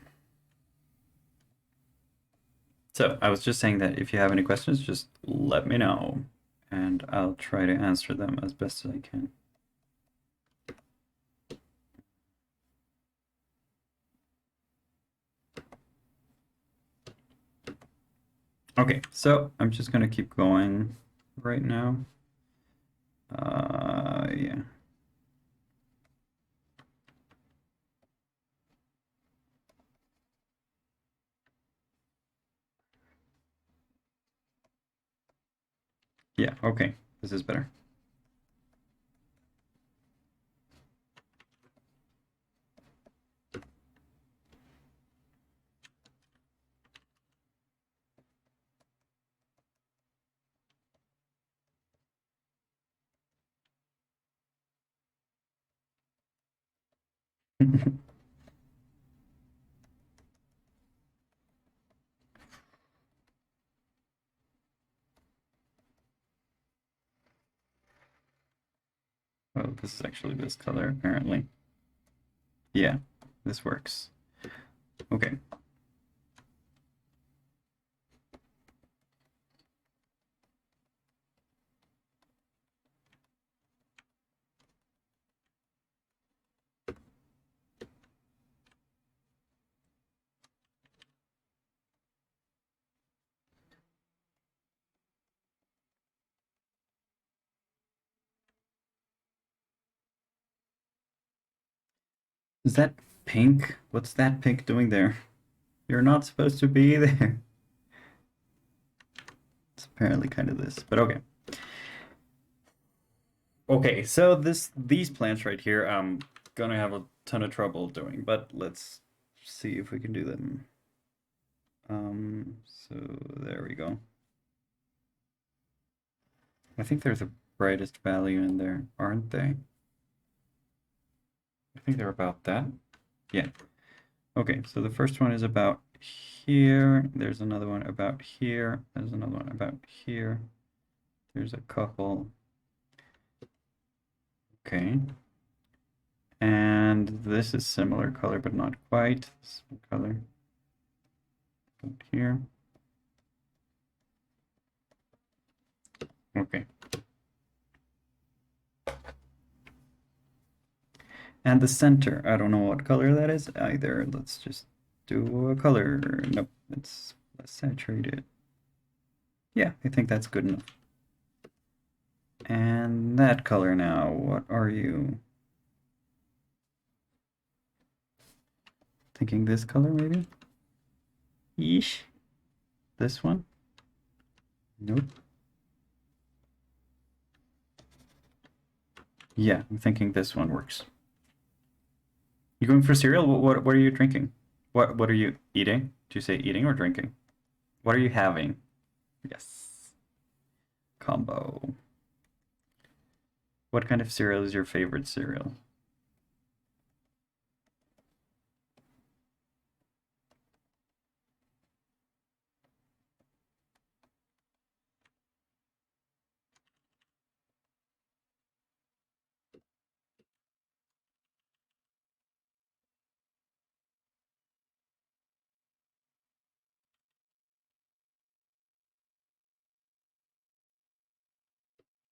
So I was just saying that if you have any questions, just let me know, and I'll try to answer them as best as I can. Okay, so I'm just gonna keep going right now. Yeah. Yeah, okay. This is better. Oh, this is actually this color, apparently. Yeah, this works. Okay. Is that pink? What's that pink doing there? You're not supposed to be there. It's apparently kind of this, but okay. Okay, so these plants right here, I'm gonna have a ton of trouble doing, but let's see if we can do them. So there we go. I think there's a brightest value in there, aren't they? I think they're about that. Yeah. Okay, so the first one is about here. There's another one about here. There's another one about here. There's a couple. Okay. And this is similar color, but not quite. Same color. About here. Okay. And the center, I don't know what color that is either. Let's just do a color. Nope, let's saturate it. Yeah, I think that's good enough. And that color now, what are you? Thinking this color maybe? Yeesh. This one? Nope. Yeah, I'm thinking this one works. You going for cereal? What are you drinking? What are you eating? Do you say eating or drinking? What are you having? Yes. Combo. What kind of cereal is your favorite cereal?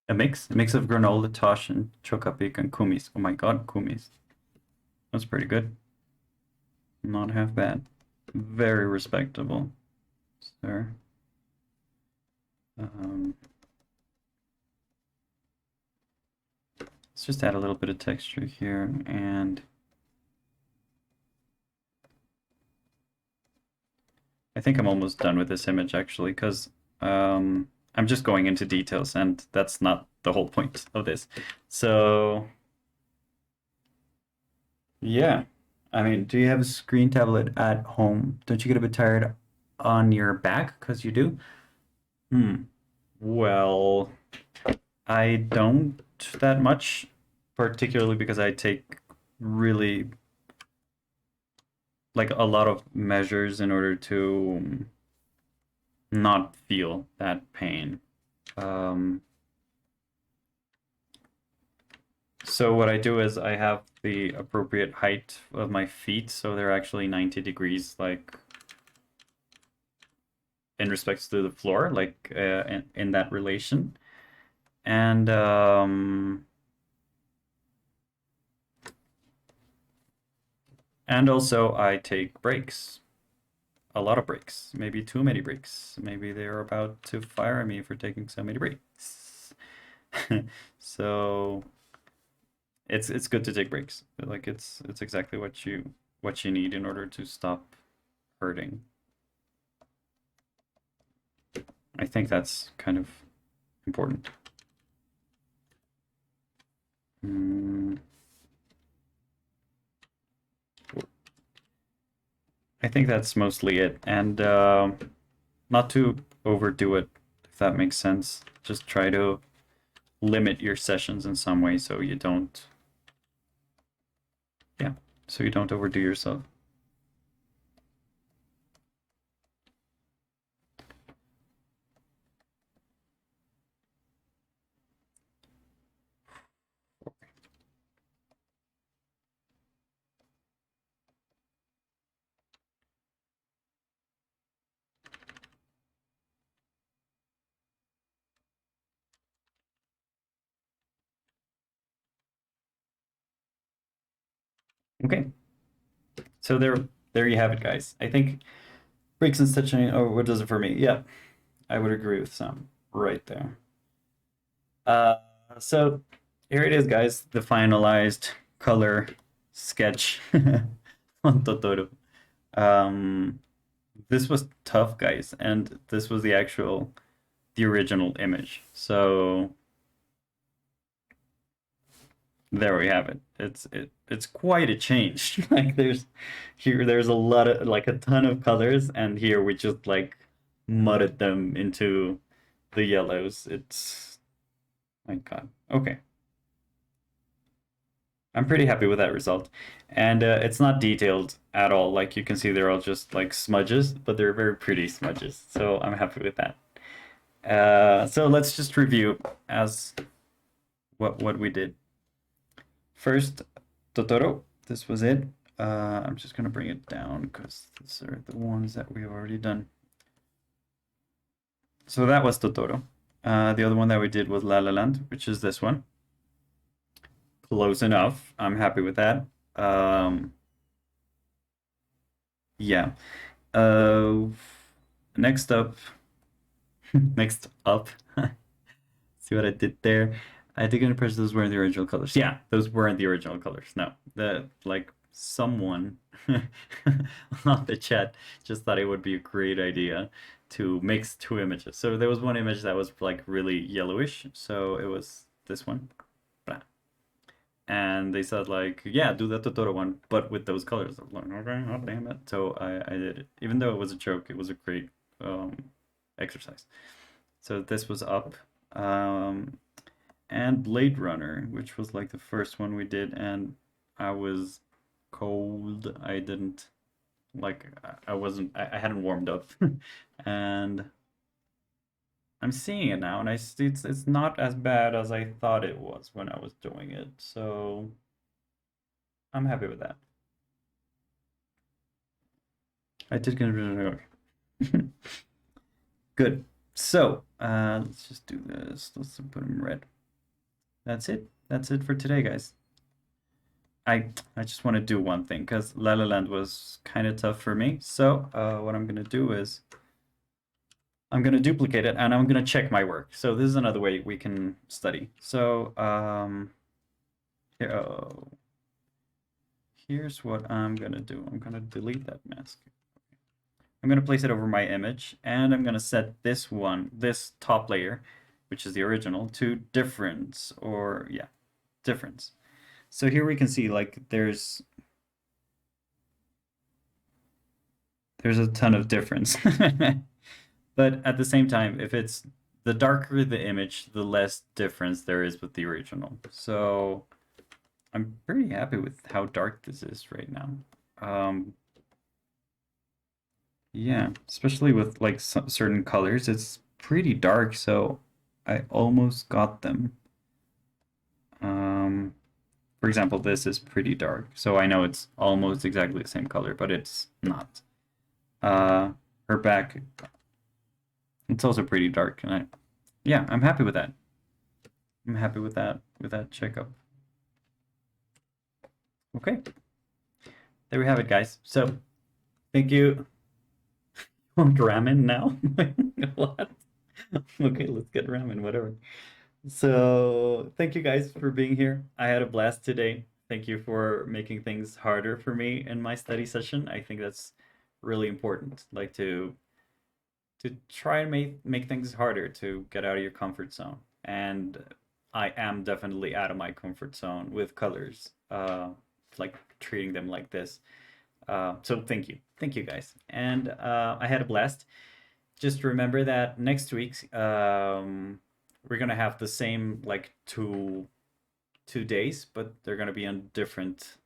A mix of granola, tosh, and chocapic and kumis. Oh my God, kumis. That's pretty good. Not half bad. Very respectable, sir. Let's just add a little bit of texture here, and I think I'm almost done with this image actually, because I'm just going into details, and that's not the whole point of this. So yeah, I mean, do you have a screen tablet at home? Don't you get a bit tired on your back? Because you do. Well, I don't that much, particularly because I take really like a lot of measures in order to not feel that pain. So what I do is I have the appropriate height of my feet, so they're actually 90 degrees, like in respects to the floor, like in that relation. And also I take breaks. A lot of breaks, maybe too many breaks. Maybe they're about to fire me for taking so many breaks. So it's good to take breaks. Like it's exactly what you need in order to stop hurting. I think that's kind of important. I think that's mostly it, and not to overdo it, if that makes sense. Just try to limit your sessions in some way so you don't, yeah, so you don't overdo yourself. Okay, so there you have it, guys. I think breaks and stitching. Oh, what does it for me? Yeah, I would agree with Sam right there. Uh, so here it is, guys. The finalized color sketch on Totoro. This was tough, guys, and this was the original image. So there we have it. It's quite a change. Like there's a lot of like a ton of colors, and here we just like mudded them into the yellows. It's my God. Okay. I'm pretty happy with that result. And it's not detailed at all. Like you can see they're all just like smudges, but they're very pretty smudges. So I'm happy with that. So let's just review as what we did. First, Totoro. This was it. I'm just gonna bring it down because these are the ones that we've already done. So that was Totoro. The other one that we did was La La Land, which is this one. Close enough. I'm happy with that. Yeah. Next up, next up. See what I did there? I think I'm pretty those weren't the original colors. Yeah, those weren't the original colors. No, the like someone on the chat just thought it would be a great idea to mix two images. So there was one image that was like really yellowish, so it was this one. And they said like, yeah, do the Totoro one, but with those colors. I was like, okay, oh damn it. So I did it. Even though it was a joke, it was a great exercise. So this was up. And Blade Runner, which was like the first one we did, and I was cold. I didn't like I hadn't warmed up. And I'm seeing it now, and it's not as bad as I thought it was when I was doing it. So I'm happy with that. I did get okay. Good. So let's just do this. Let's put them red. That's it. That's it for today, guys. I just want to do one thing because La La Land was kind of tough for me. So what I'm gonna do is I'm gonna duplicate it and I'm gonna check my work. So this is another way we can study. So here, here's what I'm gonna do. I'm gonna delete that mask. I'm gonna place it over my image, and I'm gonna set this one, this top layer, which is the original, to difference, or yeah, difference. So here we can see like there's a ton of difference. But at the same time, if it's the darker the image, the less difference there is with the original. So I'm pretty happy with how dark this is right now. Yeah, especially with like certain colors, it's pretty dark, so I almost got them. For example, this is pretty dark, so I know it's almost exactly the same color, but it's not. Her back, it's also pretty dark, and yeah, I'm happy with that. I'm happy with that checkup. Okay, there we have it, guys. So, thank you. Want ramen now? What? Okay, let's get ramen, whatever. So, thank you guys for being here. I had a blast today. Thank you for making things harder for me in my study session. I think that's really important, like to try and make things harder to get out of your comfort zone. And I am definitely out of my comfort zone with colors, like treating them like this. So thank you guys, and I had a blast. Just remember that next week we're gonna have the same like two days, but they're gonna be on different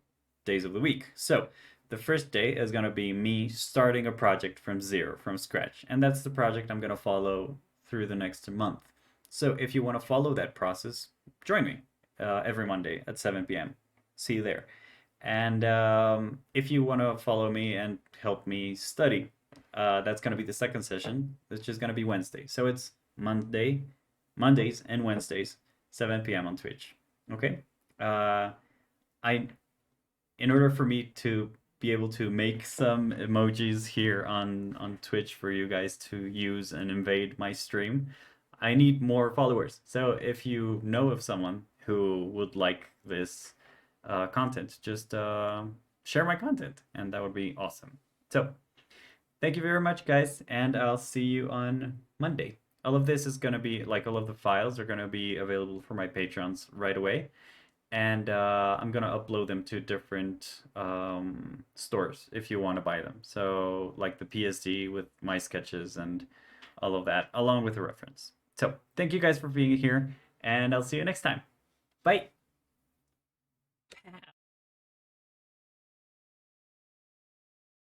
days of the week. So the first day is gonna be me starting a project from zero, from scratch, and that's the project I'm gonna follow through the next month. So if you want to follow that process, join me every Monday at 7 p.m. See you there. And if you want to follow me and help me study, that's going to be the second session, which is going to be Wednesday. So it's Mondays and Wednesdays, 7 p.m. on Twitch. Okay. In order for me to be able to make some emojis here on Twitch for you guys to use and invade my stream, I need more followers. So if you know of someone who would like this content, just share my content, and that would be awesome. So thank you very much, guys, and I'll see you on Monday. All of this is going to be, like, all of the files are going to be available for my patrons right away, and I'm going to upload them to different stores if you want to buy them. So like the PSD with my sketches and all of that, along with a reference. So thank you guys for being here, and I'll see you next time. Bye!